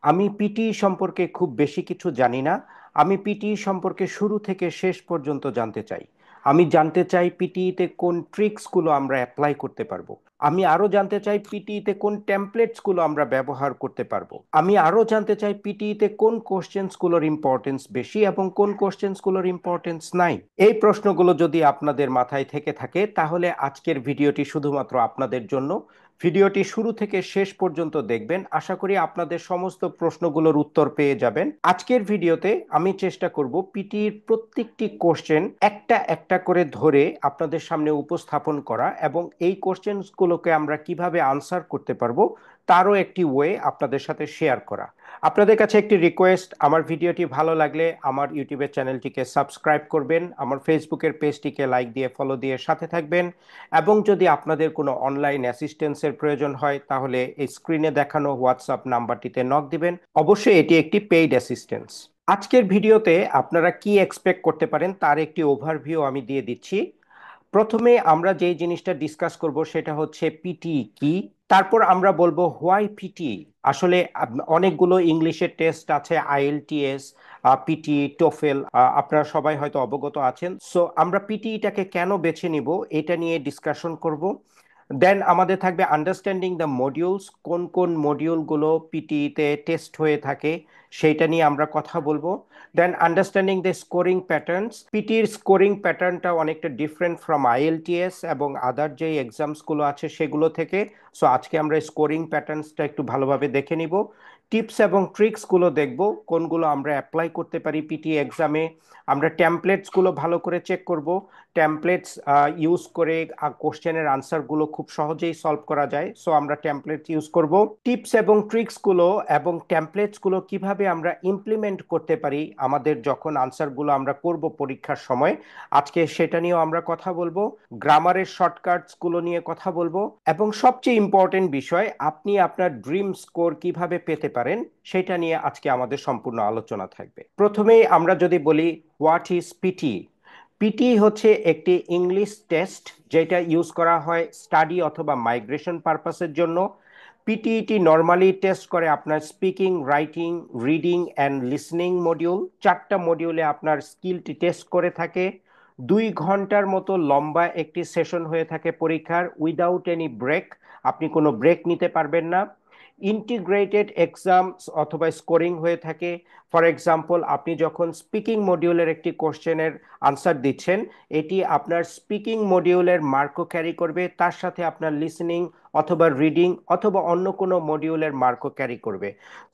আমি পিটি সম্পর্কে খুব বেশি কিছু জানি না। আমি পিটি সম্পর্কে শুরু থেকে শেষ পর্যন্ত জানতে চাই। আমি জানতে চাই পিটিতে কোন ট্রিক্সগুলো আমরা অ্যাপ্লাই করতে পারবো। আমি আরো জানতে চাই পিটিতে কোন টেমপ্লেটসগুলো আমরা ব্যবহার করতে পারবো। আমি আরো জানতে চাই পিটিতে কোন কোশ্চেন্সগুলোর ইম্পর্টেন্স বেশি এবং কোন কোশ্চেন্সগুলোর ইম্পর্টেন্স নাই। এই প্রশ্নগুলো যদি আপনাদের মাথায় থেকে থাকে তাহলে আজকের ভিডিওটি শুধুমাত্র আপনাদের জন্য। ভিডিওটি শুরু থেকে শেষ পর্যন্ত দেখবেন, আশা করি আপনাদের সমস্ত প্রশ্নগুলোর উত্তর পেয়ে যাবেন। আজকের ভিডিওতে আমি চেষ্টা করব পিটির প্রত্যেকটি কোশ্চেন একটা একটা করে ধরে আপনাদের সামনে উপস্থাপন করা এবং এই কোশ্চেনগুলোকে আমরা কিভাবে আনসার করতে পারবো তারও একটি ওয়ে আপনাদের সাথে শেয়ার করা। আপনাদের কাছে একটি রিকোয়েস্ট, আমার ভিডিওটি ভালো লাগলে আমার ইউটিউবের চ্যানেলটিকে সাবস্ক্রাইব করবেন, আমার ফেসবুকের পেজটিকে লাইক দিয়ে ফলো দিয়ে সাথে থাকবেন, এবং যদি আপনাদের কোনো অনলাইন অ্যাসিস্ট্যান্সের প্রয়োজন হয় তাহলে এই স্ক্রিনে দেখানো হোয়াটসঅ্যাপ নাম্বারটিতে নক দিবেন। অবশ্যই এটি একটি পেইড অ্যাসিস্ট্যান্স। আজকের ভিডিওতে আপনারা কি এক্সপেক্ট করতে পারেন তার একটি ওভারভিউ আমি দিয়ে দিচ্ছি। প্রথমে আমরা যে জিনিসটা ডিসকাস করব সেটা হচ্ছে পিটি কি। তারপর আমরা বলবো হোয়াই পিটি। আসলে অনেকগুলো ইংলিশের টেস্ট আছে, আইএলটিএস, পিটি, টোফেল, আপনারা সবাই হয়তো অবগত আছেন। সো আমরা পিটিটাকে কেন বেছে নিব এটা নিয়ে ডিসকাশন করব। দেন আমাদের থাকবে আন্ডারস্ট্যান্ডিং দ্য মডিউলস, কোন কোন মডিউলগুলো পিটিতে টেস্ট হয়ে থাকে সেইটা নিয়ে আমরা কথা বলবো। Then understanding the scoring patterns, পিটির স্কোরিং প্যাটার্নটা অনেকটা ডিফারেন্ট ফ্রম আইএলটিএস এবং আদার যে এক্সামসগুলো আছে সেগুলো থেকে। সো আজকে আমরা স্কোরিং প্যাটার্নসটা একটু ভালোভাবে দেখে নিব। টিপস এবং ট্রিক্সগুলো দেখব, কোনগুলো আমরা অ্যাপ্লাই করতে পারি পিটি এক্সামে। আমরা টেমপ্লেটসগুলো ভালো করে চেক করব। টেমপ্লেটস ইউজ করে কোশ্চেনের আনসারগুলো খুব সহজেই সলভ করা যায়, সো আমরা টেমপ্লেট ইউজ করব। টিপস এবং ট্রিক্সগুলো এবং টেমপ্লেটসগুলো কিভাবে আমরা ইমপ্লিমেন্ট করতে পারি আমাদের যখন আনসারগুলো আমরা করব পরীক্ষার সময়, আজকে সেটা নিয়েও আমরা কথা বলবো। গ্রামারের শর্টকাটসগুলো নিয়ে কথা বলবো এবং সবচেয়ে ইম্পর্টেন্ট বিষয়, আপনি আপনার ড্রিম স্কোর কিভাবে পেতে পারেন সেটা নিয়ে আজকে আমাদের সম্পূর্ণ আলোচনা থাকবে। প্রথমেই আমরা যদি বলি হোয়াট ইজ পিটি। পিটি হচ্ছে একটি ইংলিশ টেস্ট যেটা ইউজ করা হয় স্টাডি অথবা মাইগ্রেশন পারপাসের জন্য। পিটিইটি নর্মালি টেস্ট করে আপনার speaking, writing, reading and listening module. চারটা মডিউলে আপনার স্কিলটি টেস্ট করে থাকে। 2 ঘন্টার মতো লম্বা একটি সেশন হয়ে থাকে পরীক্ষার, উইদাউট এনি ব্রেক। আপনি কোনো ব্রেক নিতে পারবেন না। ইন্টিগ্রেটেড এক্সাম অথবা স্কোরিং হয়ে থাকে। ফর এক্সাম্পল, আপনি যখন স্পিকিং মডিউলের একটি কোশ্চেনের আনসার দিচ্ছেন, এটি আপনার স্পিকিং মডিউলের মার্কও ক্যারি করবে, তার সাথে আপনার লিসনিং অথবা রিডিং অথবা অন্য কোনো মডিউলের মার্কও ক্যারি করবে।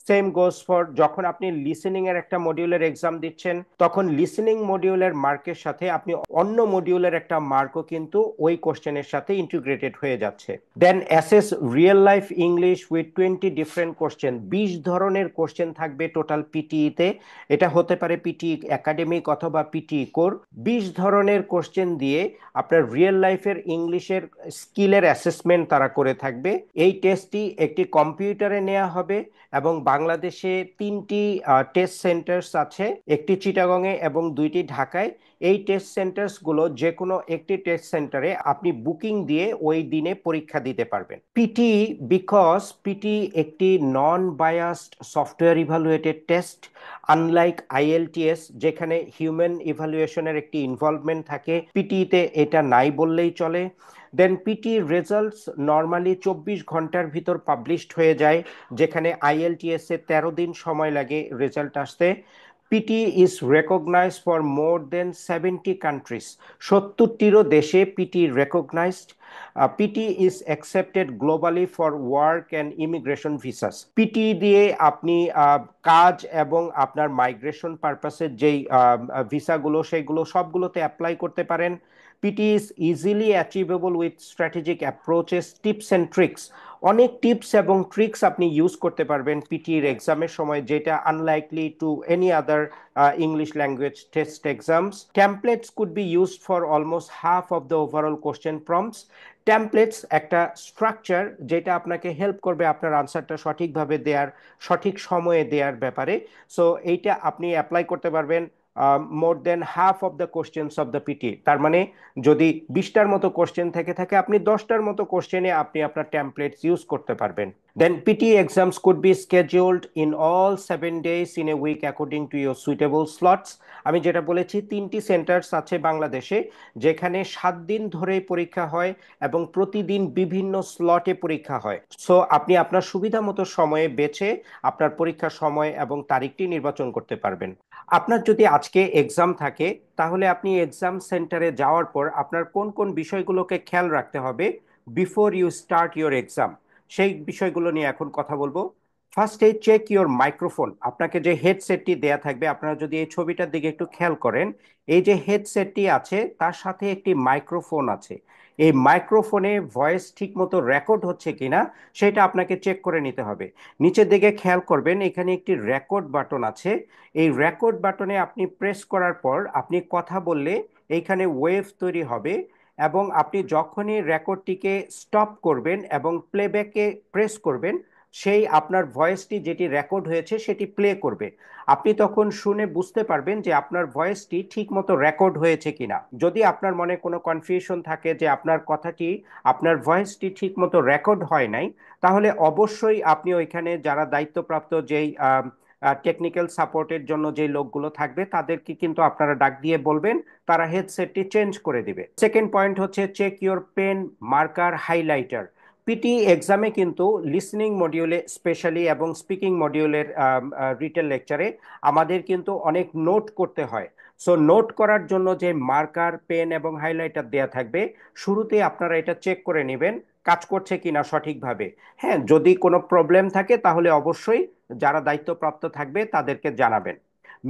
সেম গোজ ফর যখন আপনি লিসেনিং এর একটা মডিউলের এক্সাম দিচ্ছেন, তখন লিসেনিং মডিউলের মার্কের সাথে আপনি অন্য মডিউলের একটা মার্কও কিন্তু ওই কোশ্চেনের সাথে ইন্টিগ্রেটেড হয়ে যাচ্ছে। Then assess real life English with 20 different question. 20 ধরনের কোশ্চেন থাকবে টোটাল পিটিইতে। এটা হতে পারে পিটি একাডেমিক অথবা পিটি কোর। 20 ধরনের কোশ্চেন দিয়ে আপনার রিয়েল লাইফের ইংলিশের স্কিলের অ্যাসেসমেন্ট তারা করে থাকবে। এই টেস্টটি একটি কম্পিউটারে নেওয়া হবে এবং বাংলাদেশে 3টি টেস্ট সেন্টার্স আছে, একটি চিটাগংয়ে এবং 2টি ঢাকায়। এই টেস্ট সেন্টার্সগুলো যে কোনো একটি টেস্ট সেন্টারে আপনি বুকিং দিয়ে ওই দিনে পরীক্ষা দিতে পারবেন। পিটি, বিকজ পিটি একটি non biased software evaluated test, unlike IELTS যেখানে হিউম্যান ইভালুয়েশনের একটি ইনভলভমেন্ট থাকে, পিটিতে এটা নাই বললেই চলে। দেন পিটি রেজাল্টস নর্মালি 24 ঘন্টার ভিতর পাবলিশড হয়ে যায়, যেখানে আইএলটিএস এ 13 দিন সময় লাগে রেজাল্ট আসতে। PTE is recognised for more than 70 countries. 70টিরও দেশে PTE recognised. PTE is accepted globally for work and immigration visas. PTE দিয়ে আপনি কাজ এবং আপনার মাইগ্রেশন পারপাসের যেই ভিসাগুলো সেগুলো সবগুলোতে অ্যাপ্লাই করতে পারেন। PT is easily achievable with strategic approaches, tips and tricks. অনেক টিপস এবং ট্রিক্স আপনি ইউজ করতে পারবেন পিটির এক্সামের সময়, যেটা unlikely to any other English language test exams. Templates could be used for almost half of the overall question prompts. Templates একটা স্ট্রাকচার যেটা আপনাকে হেল্প করবে আপনার আনসারটা সঠিকভাবে দেওয়ার, সঠিক সময়ে দেওয়ার ব্যাপারে। সো এইটা আপনি অ্যাপ্লাই করতে পারবেন more than half of the questions of the PTE. তার মানে যদি 20টার মতো কোশ্চেন থেকে থাকে, আপনি 10টার মতো কোশ্চেনে আপনি আপনার টেমপ্লেটস ইউজ করতে পারবেন। Then PT exams could be scheduled in all 7 days in a week according to your suitable slots. আমি যেটা বলেছি, 3টি সেন্টার্স আছে বাংলাদেশে যেখানে 7 দিন ধরে পরীক্ষা হয় এবং প্রতিদিন বিভিন্ন স্লটে পরীক্ষা হয়। সো আপনি আপনার সুবিধা মতো সময়ে বেছে আপনার পরীক্ষার সময় এবং তারিখটি নির্বাচন করতে পারবেন। আপনার যদি আজকে এক্সাম থাকে, তাহলে আপনি এক্সাম সেন্টারে যাওয়ার পর আপনার কোন কোন বিষয়গুলোকে খেয়াল রাখতে হবে before you start your exam, সেই বিষয়গুলো নিয়ে এখন কথা বলবো। ফার্স্টে চেক ইওর মাইক্রোফোন। আপনাকে যে হেডসেটটি দেয়া থাকবে, আপনারা যদি এই ছবিটার দিকে একটু খেয়াল করেন, এই যে হেডসেটটি আছে তার সাথে একটি মাইক্রোফোন আছে। এই মাইক্রোফোনে ভয়েস ঠিক মতো রেকর্ড হচ্ছে কিনা সেটা আপনাকে চেক করে নিতে হবে। নিচের দিকে খেয়াল করবেন, এখানে একটি রেকর্ড বাটন আছে। এই রেকর্ড বাটনে আপনি প্রেস করার পর আপনি কথা বললে এইখানে ওয়েভ তৈরি হবে, এবং আপনি যখনই রেকর্ডটিকে স্টপ করবেন এবং প্লেব্যাকে প্রেস করবেন, সেই আপনার ভয়েসটি যেটি রেকর্ড হয়েছে সেটি প্লে করবে। আপনি তখন শুনে বুঝতে পারবেন যে আপনার ভয়েসটি ঠিক মতো রেকর্ড হয়েছে কিনা। যদি আপনার মনে কোনো কনফিউশন থাকে যে আপনার কথাটি, আপনার ভয়েসটি ঠিক মতো রেকর্ড হয় নাই, তাহলে অবশ্যই আপনি ওইখানে যারা দায়িত্বপ্রাপ্ত যেই টেকনিক্যাল সাপোর্টের জন্য যে লোকগুলো থাকবে তাদেরকে কিন্তু আপনারা ডাক দিয়ে বলবেন, তারা হেডসেটটি চেঞ্জ করে দিবে। সেকেন্ড পয়েন্ট হচ্ছে check your pen, marker, highlighter. PT এক্সামে কিন্তু লিসনিং মডিউলে স্পেশালি এবং স্পিকিং মডিউলের রিটেল লেকচারে আমাদের কিন্তু অনেক নোট করতে হয়। সো নোট করার জন্য যে মার্কার, পেন এবং হাইলাইটার দেয়া থাকবে, শুরুতে আপনারা এটা চেক করে নেবেন কাজ করছে কিনা সঠিকভাবে। হ্যাঁ, যদি কোনো প্রবলেম থাকে তাহলে অবশ্যই যারা দায়িত্বপ্রাপ্ত থাকবে তাদেরকে জানাবেন।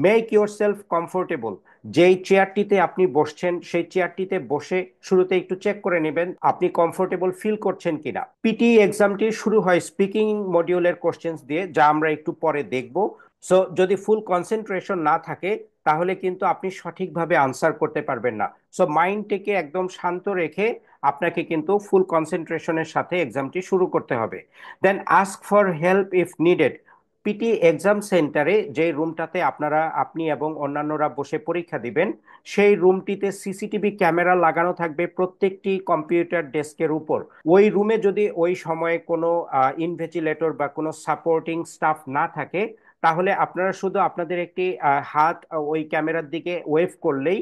Make your self comfortable. যেই চেয়ারটিতে আপনি বসছেন সেই চেয়ারটিতে বসে শুরুতে একটু চেক করে নেবেন আপনি কমফোর্টেবল ফিল করছেন কিনা। পিটি এক্সামটি শুরু হয় স্পিকিং মডিউলের কোশ্চেন্স দিয়ে, যা আমরা একটু পরে দেখব। সো যদি ফুল কনসেন্ট্রেশন না থাকে তাহলে কিন্তু আপনি সঠিকভাবে আনসার করতে পারবেন না। সো মাইন্ডটাকে একদম শান্ত রেখে আপনাকে কিন্তু ফুল কনসেন্ট্রেশনের সাথে এক্সামটি শুরু করতে হবে। Then ask for help if needed. PT exam সেন্টারে যে রুমটাতে আপনি এবং অন্যান্যরা বসে পরীক্ষা দিবেন, সেই রুমটিতে সিসিটিভি ক্যামেরা লাগানো থাকবে প্রত্যেকটি কম্পিউটার ডেস্কের উপর। ওই রুমে যদি ওই সময়ে কোনো ইনভেন্টিলেটর বা কোনো সাপোর্টিং স্টাফ না থাকে, তাহলে আপনারা শুধু আপনাদের একটি হাত ওই ক্যামেরার দিকে ওয়েভ করলেই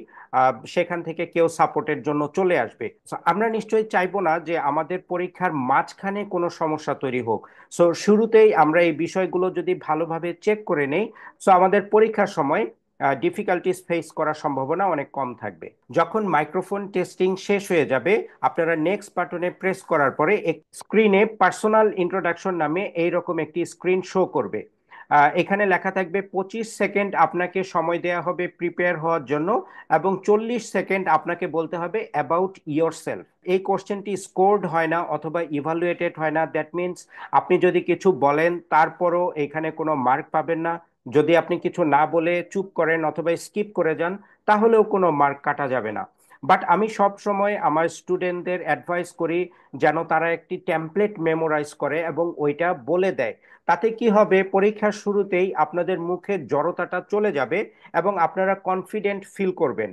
সেখান থেকে কেউ সাপোর্টের জন্য চলে আসবে। So, আমরা নিশ্চয়ই চাইবো না যে আমাদের পরীক্ষার মাঝখানে কোনো সমস্যা তৈরি হোক। সো শুরুতেই আমরা এই বিষয়গুলো যদি ভালোভাবে চেক করে নেই, সো আমাদের পরীক্ষার সময় ডিফিকাল্টিস ফেস করার সম্ভাবনা অনেক কম থাকবে। যখন মাইক্রোফোন টেস্টিং শেষ হয়ে যাবে, আপনারা নেক্সট বাটনে প্রেস করার পরে স্ক্রিনে পার্সোনাল ইন্ট্রোডাকশন নামে এইরকম একটি স্ক্রিন শো করবে। এখানে লেখা থাকবে 25 সেকেন্ড আপনাকে সময় দেওয়া হবে প্রিপেয়ার হওয়ার জন্য, এবং 40 সেকেন্ড আপনাকে বলতে হবে অ্যাবাউট ইয়োর সেলফ। এই কোশ্চেনটি স্কোরড হয় না অথবা ইভালুয়েটেড হয় না, দ্যাট মিনস আপনি যদি কিছু বলেন তারপরও এখানে কোনো মার্ক পাবেন না। যদি আপনি কিছু না বলে চুপ করেন অথবা স্কিপ করে যান, তাহলেও কোনো মার্ক কাটা যাবে না। বাট আমি সব সময় আমার স্টুডেন্টদের অ্যাডভাইস করি যেন তারা একটি টেমপ্লেট মেমোরাইজ করে এবং ওইটা বলে দেয়। তাতে কি হবে, পরীক্ষার শুরুতেই আপনাদের মুখে জড়তাটা চলে যাবে এবং আপনারা কনফিডেন্ট ফিল করবেন।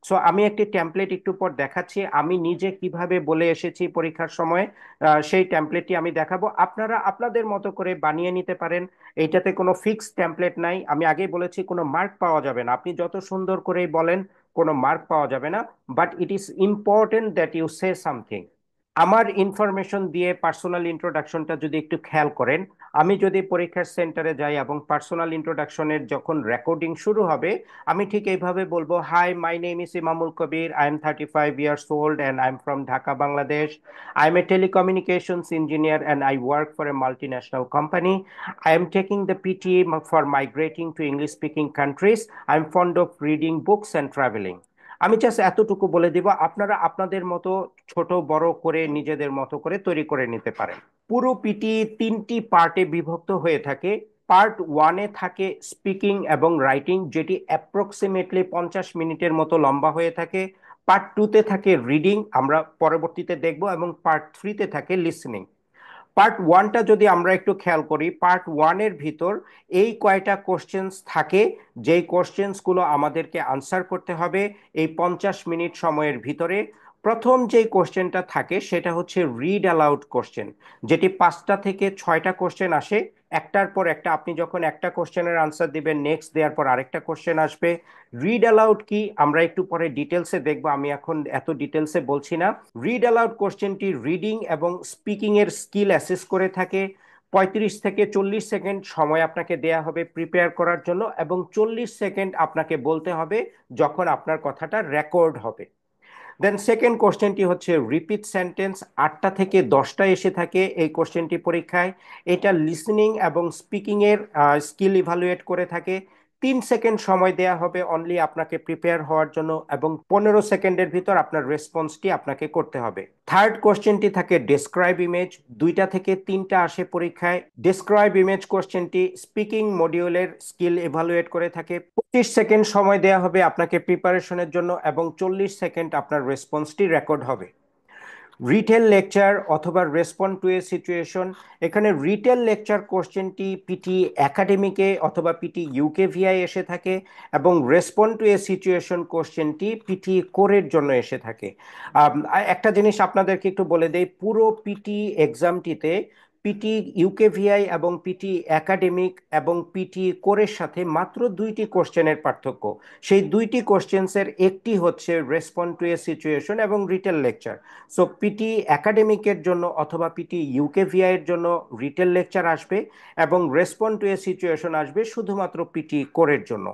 সো আমি একটি টেমপ্লেট একটু পর দেখাচ্ছি আমি নিজে কিভাবে বলে এসেছি পরীক্ষার সময়। সেই টেমপ্লেটটি আমি দেখাবো, আপনারা আপনাদের মতো করে বানিয়ে নিতে পারেন। এইটাতে কোনো ফিক্সড টেমপ্লেট নাই, আমি আগেই বলেছি কোনো মার্ক পাওয়া যাবে না। আপনি যত সুন্দর করেই বলেন কোনো মার্ক পাওয়া যাবে না, but it is important that you say something. আমার ইনফরমেশন দিয়ে পার্সোনাল ইন্ট্রোডাকশনটা যদি একটু খেয়াল করেন, আমি যদি পরীক্ষার সেন্টারে যাই এবং পার্সোনাল ইন্ট্রোডাকশনের যখন রেকর্ডিং শুরু হবে, আমি ঠিক এইভাবে বলবো, high, my name is Imamul Kabir, I am 35 years old and I'm from Dhaka, Bangladesh. I'm a telecommunications engineer and I work for a multinational company. I am taking the PTE for migrating to English speaking countries. I'm fond of reading books and traveling. আমি just এতটুকু বলে দিব, আপনারা আপনাদের মতো ছোট বড় করে নিজেদের মতো করে তৈরি করে নিতে পারেন। পুরো পিটি 3টি পার্টে বিভক্ত হয়ে থাকে। পার্ট ওয়ানে থাকে স্পিকিং এবং রাইটিং, যেটি অ্যাপ্রক্সিমেটলি 50 মিনিটের মতো লম্বা হয়ে থাকে। পার্ট টুতে থাকে রিডিং, আমরা পরবর্তীতে দেখব, এবং পার্ট থ্রিতে থাকে লিসনিং। পার্ট ওয়ানটা যদি আমরা একটু খেয়াল করি, পার্ট ওয়ানের ভিতর এই কয়টা কোশ্চেন্স থাকে, যেই কোশ্চেন্স গুলো আমাদেরকে আনসার করতে হবে এই 50 মিনিট সময়ের ভিতরে। প্রথম যে কোশ্চেনটা থাকে সেটা হচ্ছে রিড অ্যালাউড কোশ্চেন, যেটি 5টা থেকে 6টা কোশ্চেন আসে একটার পর একটা। আপনি যখন একটা কোশ্চেনের আনসার দিবেন, নেক্সট দেওয়ার পর আরেকটা কোশ্চেন আসবে। রিড অ্যালাউড কি আমরা একটু পরে ডিটেলসে দেখবো, আমি এখন এত ডিটেলসে বলছি না। রিড অ্যালাউড কোশ্চেনটি রিডিং এবং স্পিকিং এর স্কিল অ্যাসেস করে থাকে। 35 থেকে 40 সেকেন্ড সময় আপনাকে দেয়া হবে প্রিপেয়ার করার জন্য, এবং 40 সেকেন্ড আপনাকে বলতে হবে যখন আপনার কথাটা রেকর্ড হবে। দেন সেকেন্ড কোশ্চেনটি হচ্ছে রিপিট সেন্টেন্স। 8টা থেকে 10টা এসে থাকে এই কোশ্চেনটি পরীক্ষায়। এটা লিসনিং এবং স্পিকিং এর স্কিল ইভালুয়েট করে থাকে। 3 সেকেন্ড সময় দেয়া হবে অনলি আপনাকে প্রিপেয়ার হওয়ার জন্য, এবং 15 সেকেন্ডের ভিতর আপনার রেসপন্সটি আপনাকে করতে হবে। থার্ড কোশ্চেনটি থাকে ডেসক্রাইব ইমেজ। 2টা থেকে 3টা আসে পরীক্ষায়। ডেসক্রাইব ইমেজ কোশ্চেনটি স্পিকিং মডিউলের স্কিল এভালুয়েট করে থাকে। 25 সেকেন্ড সময় দেয়া হবে আপনাকে প্রিপারেশনের জন্য, এবং 40 সেকেন্ড আপনার রেসপন্সটি রেকর্ড হবে। রিটেল লেকচার অথবা রেসপন্ড টু এ সিচুয়েশন। এখানে রিটেল লেকচার কোশ্চেনটি পিটি একাডেমিকে অথবা পিটি ইউকেভিআই এসে থাকে, এবং রেসপন্ড টু এ সিচুয়েশন কোশ্চেনটি পিটি কোরের জন্য এসে থাকে। একটা জিনিস আপনাদেরকে একটু বলে দেই, পুরো পিটি এক্সামটিতে পিটি ইউকেভিআই এবং পিটি একাডেমিক এবং পিটি কোরের সাথে মাত্র 2টি কোশ্চেনের পার্থক্য। সেই 2টি কোশ্চেন্সের একটি হচ্ছে রেসপন্ড টু এ সিচুয়েশন এবং রিটেল লেকচার। সো পিটি একাডেমিকের জন্য অথবা পিটি ইউকেভিআই এর জন্য রিটেল লেকচার আসবে, এবং রেসপন্ড টু এ সিচুয়েশন আসবে শুধুমাত্র পিটি কোরের জন্য।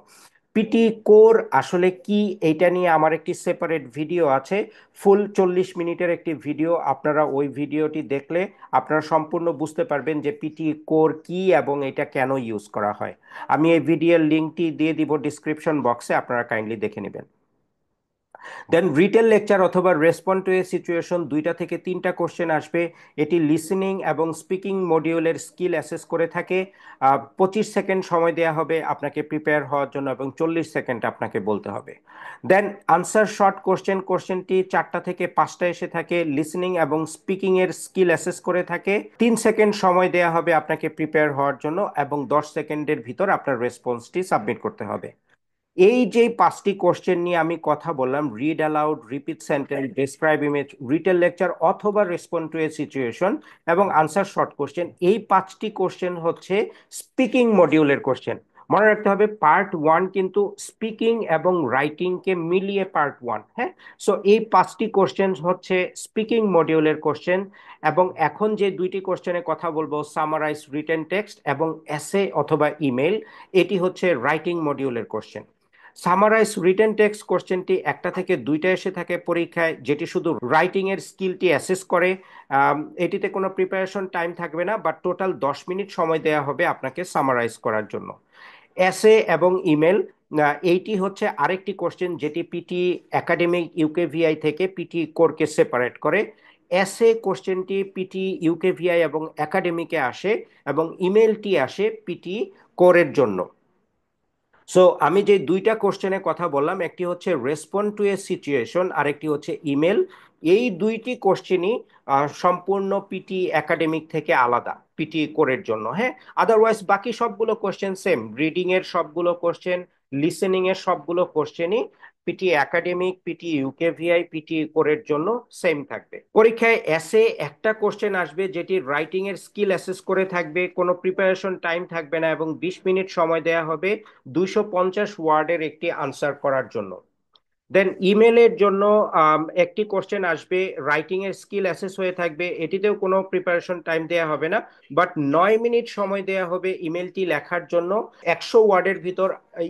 পিটি কোর আসলে কি, এইটা নিয়ে আমার একটি সেপারেট ভিডিও আছে, ফুল 40 মিনিটের একটি ভিডিও। আপনারা ওই ভিডিওটি দেখলে আপনারা সম্পূর্ণ বুঝতে পারবেন যে পিটি কোর কি এবং এটা কেন ইউজ করা হয়। আমি এই ভিডিওর লিঙ্কটি দিয়ে দিব ডিসক্রিপশন বক্সে, আপনারা কাইন্ডলি দেখে নেবেন। দেন রিটেল লেকচার অথবা রেসপন্ড টু এ সিচুয়েশন 2টা থেকে 3টা কোশ্চেন আসবে। এটি লিসেনিং এবং স্পিকিং মডিউলের স্কিল অ্যাসেস করে থাকে। 25 সেকেন্ড সময় দেওয়া হবে আপনাকে প্রিপেয়ার হওয়ার জন্য, এবং 40 সেকেন্ড আপনাকে বলতে হবে। দেন আনসার শর্ট কোশ্চেন, কোশ্চেনটি 4টা থেকে 5টা এসে থাকে। লিসেনিং এবং স্পিকিং এর স্কিল অ্যাসেস করে থাকে। 3 সেকেন্ড সময় দেওয়া হবে আপনাকে প্রিপেয়ার হওয়ার জন্য, এবং 10 সেকেন্ডের ভিতর আপনার রেসপন্সটি সাবমিট করতে হবে। এই যে 5টি কোশ্চেন নিয়ে আমি কথা বললাম, read aloud, repeat sentence, describe image, retail lecture অথবা রেসপন্ড টু এ সিচুয়েশন, এবং আনসার শর্ট কোশ্চেন, এই 5টি কোশ্চেন হচ্ছে স্পিকিং মডিউলের কোশ্চেন। মনে রাখতে হবে পার্ট 1 কিন্তু স্পিকিং এবং রাইটিং কে মিলিয়ে পার্ট 1। হ্যাঁ, সো এই 5টি কোশ্চেন হচ্ছে স্পিকিং মডিউলের কোশ্চেন। এবং এখন যে 2টি কোশ্চেনে কথা বলবো, সামারাইজ রিটেন টেক্সট এবং এসে অথবা ইমেল, এটি হচ্ছে রাইটিং মডিউলের কোশ্চেন। সামারাইজ রিটেন টেক্সট কোশ্চেনটি 1টা থেকে 2টা এসে থাকে পরীক্ষায়, যেটি শুধু রাইটিং এর স্কিলটি অ্যাসেস করে। এটিতে কোনো প্রিপারেশন টাইম থাকবে না, বাট টোটাল 10 মিনিট সময় দেওয়া হবে আপনাকে সামারাইজ করার জন্য। এসে এবং ইমেল, এইটি হচ্ছে আরেকটি কোশ্চেন যেটি পিটি একাডেমিক ইউকেভিআই থেকে পিটি কোরকে সেপারেট করে। এসে কোশ্চেনটি পিটি ইউকেভিআই এবং একাডেমিকে আসে, এবং ইমেলটি আসে পিটি কোরের জন্য। সো আমি যে 2টা কোশ্চেনের কথা বললাম, একটি হচ্ছে রেসপন্ড টু এ সিচুয়েশন, আরেকটি হচ্ছে ইমেল। এই 2টি কোশ্চেনই সম্পূর্ণ পিটি একাডেমিক থেকে আলাদা পিটি কোরের জন্য। হ্যাঁ, আদারওয়াইজ বাকি সবগুলো কোশ্চেন সেম। রিডিং এর সবগুলো কোশ্চেন, লিসেনিং এর সবগুলো কোশ্চেনই PTE academic, PTE UKVI, PTE কোরের জন্য সেম থাকবে। পরীক্ষায় এসে একটা কোশ্চেন আসবে যেটি রাইটিং এর স্কিল অ্যাসেস করে থাকবে, কোনো প্রিপারেশন টাইম থাকবে না, এবং 20 মিনিট সময় দেয়া হবে 250 ওয়ার্ডের একটি আনসার করার জন্য। দেন ইমেলের জন্য একটি কোশ্চেন আসবে, রাইটিং এর স্কিল অ্যাসেস হয়ে থাকবে, এটিতেও কোনো প্রিপারেশন টাইম দেয়া হবে না, বাট 9 মিনিট সময় দেয়া হবে ইমেলটি লেখার জন্য। 100 ওয়ার্ডের ভিতর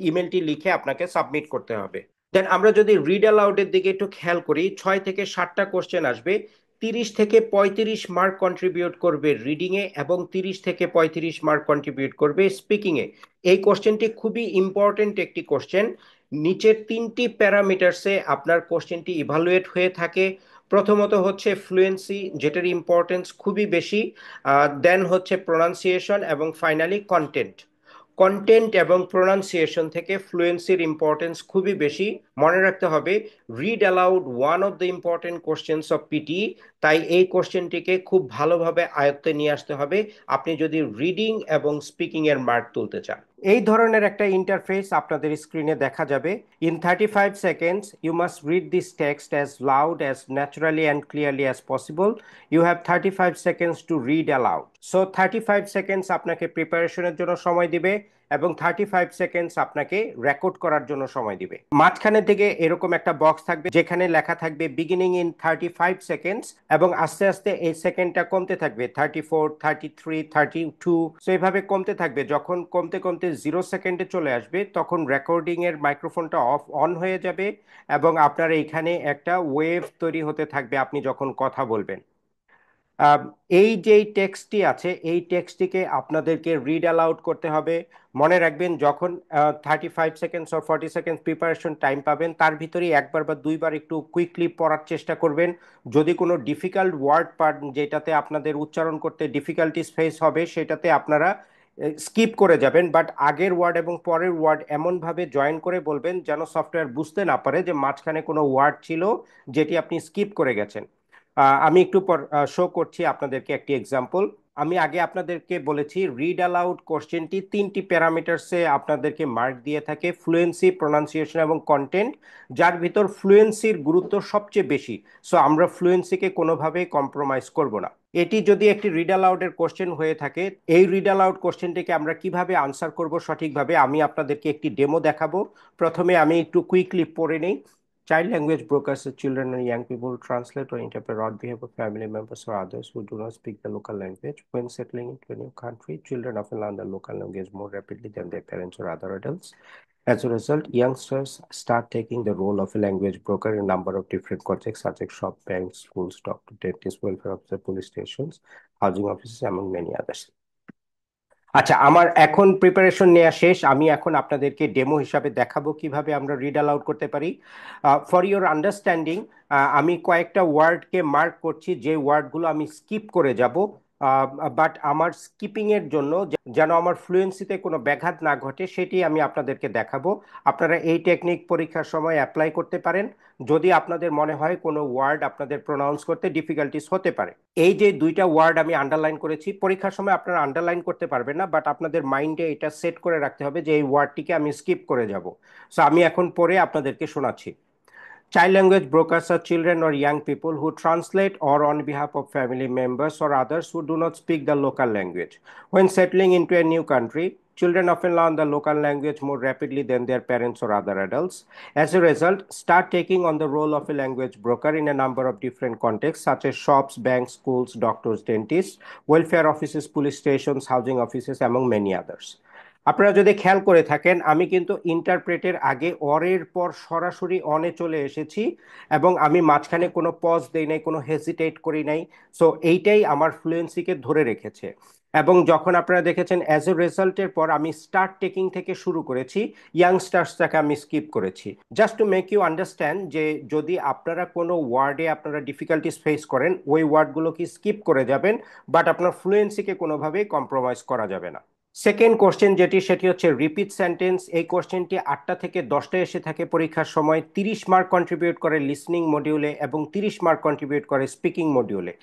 ইমেলটি লিখে আপনাকে সাবমিট করতে হবে। দেন আমরা যদি রিড অ্যালাউডের দিকে একটু খেয়াল করি, 6 থেকে 7টা কোশ্চেন আসবে। 30 থেকে 35 মার্ক কন্ট্রিবিউট করবে রিডিং এ, এবং 30 থেকে 35 মার্ক কন্ট্রিবিউট করবে স্পিকিং এ। এই কোশ্চেনটি খুবই ইম্পর্টেন্ট একটি কোশ্চেন। নিচের 3টি প্যারামিটারসে আপনার কোশ্চেনটি ইভালুয়েট হয়ে থাকে। প্রথমত হচ্ছে ফ্লুয়েন্সি, যেটার ইম্পর্টেন্স খুবই বেশি। দেন হচ্ছে প্রোনাউন্সিয়েশন, এবং ফাইনালি কন্টেন্ট। কন্টেন্ট এবং প্রোনাউন্সিয়েশন থেকে ফ্লুয়েন্সির ইম্পর্টেন্স খুবই বেশি। মনে রাখতে হবে read aloud one of the important questions of PT, তাই এই কোশ্চেনটিকে খুব ভালোভাবে আয়ত্তে নিয়ে আসতে হবে আপনি যদি রিডিং এবং স্পিকিং এর মার্ক তুলতে চান। এই ধরনের একটা ইন্টারফেস আপনাদের স্ক্রিনে দেখা যাবে। In 35 seconds you must read this text as loud, as naturally and clearly as possible. You have 35 seconds to read aloud. So 35 seconds আপনাকে প্রিপারেশনের জন্য সময় দিবে এবং 35 সেকেন্ডস আপনাকে রেকর্ড করার জন্য সময় দিবে। মাঝখানে থেকে এরকম একটা বক্স থাকবে যেখানে লেখা থাকবে বিগিনিং ইন 35 সেকেন্ডস, এবং আস্তে আস্তে এই সেকেন্ডটা কমতে থাকবে 34, 33, 32। সো এইভাবে কমতে থাকবে, যখন কমতে কমতে 0 সেকেন্ডে চলে আসবে তখন রেকর্ডিং এর মাইক্রোফোনটা অন হয়ে যাবে এবং আপনার এইখানে একটা ওয়েভ তৈরি হতে থাকবে আপনি যখন কথা বলবেন। আম, এই যে টেক্সটটি আছে এই টেক্সটটিকে আপনাদেরকে রিড অ্যালাউড করতে হবে। মনে রাখবেন যখন 35 seconds or 40 seconds preparation time পাবেন তার ভিতরেই একবার বা দুইবার একটু কুইকলি পড়ার চেষ্টা করবেন। যদি কোনো ডিফিকাল্ট ওয়ার্ড পান যেটাতে আপনাদের উচ্চারণ করতে ডিফিকাল্টিস ফেস হবে সেটাতে আপনারা স্কিপ করে যাবেন, বাট আগের ওয়ার্ড এবং পরের ওয়ার্ড এমনভাবে জয়েন করে বলবেন যেন সফটওয়্যার বুঝতে না পারে যে মাঝখানে কোনো ওয়ার্ড ছিল যেটি আপনি স্কিপ করে গেছেন। আমি একটু পর শো করছি আপনাদেরকে একটি এক্সাম্পল। আমি আগে আপনাদেরকে বলেছি রিড অ্যালাউড কোশ্চেনটি তিনটি প্যারামিটারসে আপনাদেরকে মার্ক দিয়ে থাকে: ফ্লুয়েন্সি, প্রোনাউন্সিয়েশন এবং কন্টেন্ট, যার ভিতর ফ্লুয়েন্সির গুরুত্ব সবচেয়ে বেশি। সো আমরা ফ্লুয়েন্সিকে কোনোভাবেই কম্প্রোমাইজ করব না। এটি যদি একটি রিড অ্যালাউডের কোশ্চেন হয়ে থাকে, এই রিড অ্যালাউড কোশ্চেনটিকে আমরা কিভাবে আনসার করব সঠিকভাবে আমি আপনাদেরকে একটি ডেমো দেখাবো। প্রথমে আমি একটু কুইকলি পড়ে নেই। Child language brokers are children and young people who translate or interpret odd behavior of family members or others who do not speak the local language. When settling into a new country, children often learn the local language more rapidly than their parents or other adults. As a result, youngsters start taking the role of a language broker in a number of different contexts, such as shop, banks, schools, doctor, dentists, welfare officer, police stations, housing offices, among many others. আচ্ছা, আমার এখন preparation নেওয়া শেষ। আমি এখন আপনাদেরকে demo হিসাবে দেখাবো কিভাবে আমরা রিড অ্যালাউড করতে পারি। ফর ইওর আন্ডারস্ট্যান্ডিং, আমি কয়েকটা ওয়ার্ডকে মার্ক করছি যে ওয়ার্ডগুলো আমি স্কিপ করে যাব, বাট আমার স্কিপিং এর জন্য যেন আমার ফ্লুয়েন্সিতে কোনো ব্যাঘাত না ঘটে সেটি আমি আপনাদেরকে দেখাবো। আপনারা এই টেকনিক পরীক্ষার সময় অ্যাপ্লাই করতে পারেন যদি আপনাদের মনে হয় কোনো ওয়ার্ড আপনাদের প্রোনাউন্স করতে ডিফিকাল্টিস হতে পারে। এই যে দুইটা ওয়ার্ড আমি আন্ডারলাইন করেছি, পরীক্ষার সময় আপনারা আন্ডারলাইন করতে পারবেন না, বাট আপনাদের মাইন্ডে এটা সেট করে রাখতে হবে যে এই ওয়ার্ডটিকে আমি স্কিপ করে যাব। সো আমি এখন পরে আপনাদেরকে শোনাচ্ছি। Child language brokers are children or young people who translate or on behalf of family members or others who do not speak the local language. When settling into a new country, children often learn the local language more rapidly than their parents or other adults. As a result, start taking on the role of a language broker in a number of different contexts, such as shops, banks, schools, doctors, dentists, welfare offices, police stations, housing offices, among many others. আপনারা যদি খেয়াল করে থাকেন আমি কিন্তু ইন্টারপ্রেটের আগে অরের পর সরাসরি অনে চলে এসেছি এবং আমি মাঝখানে কোনো পজ দেই নাই, কোনো হেজিটেট করি নাই। সো এইটাই আমার ফ্লুয়েন্সিকে ধরে রেখেছে। এবং যখন আপনারা দেখেছেন অ্যাজ এ রেজাল্টের পর আমি স্টার্ট টেকিং থেকে শুরু করেছি, ইয়াংস্টার্সটাকে আমি স্কিপ করেছি। Just to make you understand যে যদি আপনারা কোনো ওয়ার্ডে আপনারা ডিফিকাল্টিস ফেস করেন ওই ওয়ার্ডগুলোকে স্কিপ করে যাবেন, বাট আপনার ফ্লুয়েন্সিকে কোনোভাবেই কম্প্রোমাইজ করা যাবে না। সেকেন্ড কোশ্চেন যেটি সেটি হচ্ছে রিপিট সেন্টেন্স। এই কোশ্চেনটি 8টা থেকে 10টা এসে থাকে পরীক্ষার সময়। 30 মার্ক কন্ট্রিবিউট করে লিসনিং মডিউলে এবং 30 মার্ক কন্ট্রিবিউট করে স্পিকিং মডিউলে।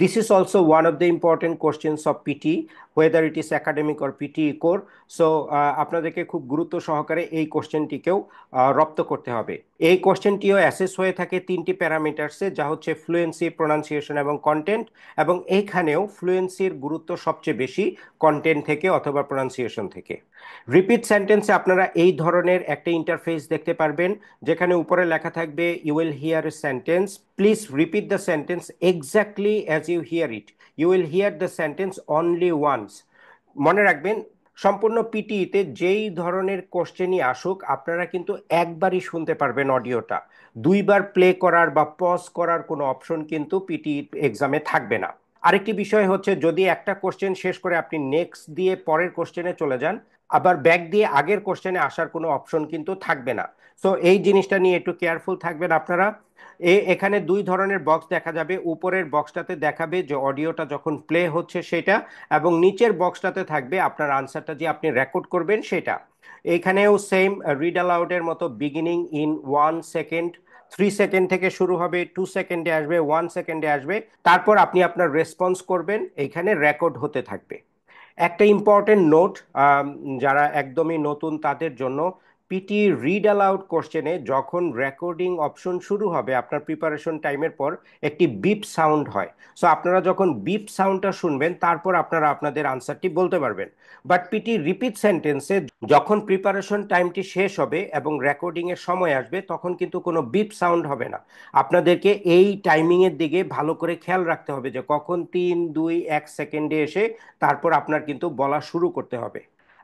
This is also one of the important questions of PT, whether it is academic or PT core. So আপনাদেরকে খুব গুরুত্ব সহকারে এই কোশ্চেনটিকেও রপ্ত করতে হবে। এই কোশ্চেনটিও অ্যাসেস হয়ে থাকে তিনটি প্যারামিটারসে, যা হচ্ছে ফ্লুয়েন্সি, প্রোনাউন্সিয়েশন এবং কন্টেন্ট, এবং এইখানেও ফ্লুয়েন্সির গুরুত্ব সবচেয়ে বেশি কন্টেন্ট থেকে অথবা প্রোনাউন্সিয়েশন থেকে। রিপিট সেন্টেন্সে আপনারা এই ধরনের একটা ইন্টারফেস দেখতে পারবেন যেখানে উপরে লেখা থাকবে you will hear a sentence, please repeat the sentence exactly as you hear it, you will hear the sentence only once. মনে রাখবেন সম্পূর্ণ পিটিইতে যেই ধরনের কোশ্চেনই আসুক আপনারা কিন্তু একবারই শুনতে পারবেন অডিওটা, দুইবার প্লে করার বা পজ করার কোনো অপশন কিন্তু পিটি এক্সামে থাকবে না। আরেকটি বিষয় হচ্ছে যদি একটা কোশ্চেন শেষ করে আপনি নেক্সট দিয়ে পরের কোশ্চেনে চলে যান, আবার ব্যাক দিয়ে আগের কোশ্চেনে আসার কোনো অপশন কিন্তু থাকবে না। সো এই জিনিসটা নিয়ে একটু কেয়ারফুল থাকবেন আপনারা। এখানে দুই ধরনের বক্স দেখা যাবে, উপরের বক্সটাতে দেখাবে যে অডিওটা যখন প্লে হচ্ছে সেটা, এবং নিচের বক্সটাতে থাকবে আপনার আনসারটা যে আপনি রেকর্ড করবেন সেটা। এখানেও সেম রিড অ্যালাউডের মতো বিগিনিং ইন 1 সেকেন্ড, 3 সেকেন্ড থেকে শুরু হবে, 2 সেকেন্ডে আসবে, 1 সেকেন্ডে আসবে, তারপর আপনি আপনার রেসপন্স করবেন, এইখানে রেকর্ড হতে থাকবে। একটা ইম্পর্টেন্ট নোট, যারা একদমই নতুন তাদের জন্য, পিটি রিড অ্যালাউড কোশ্চেনে যখন রেকর্ডিং অপশন শুরু হবে আপনার প্রিপারেশন টাইমের পর, একটি বিপ সাউন্ড হয়। সো আপনারা যখন বিপ সাউন্ডটা শুনবেন তারপর আপনারা আপনাদের আনসারটি বলতে পারবেন। বাট পিটি রিপিট সেন্টেন্সে যখন প্রিপারেশন টাইমটি শেষ হবে এবং রেকর্ডিং এর সময় আসবে তখন কিন্তু কোনো বিপ সাউন্ড হবে না। আপনাদেরকে এই টাইমিং এর দিকে ভালো করে খেয়াল রাখতে হবে যে কখন 3 2 1 সেকেন্ডে এসে তারপর আপনার কিন্তু বলা শুরু করতে হবে।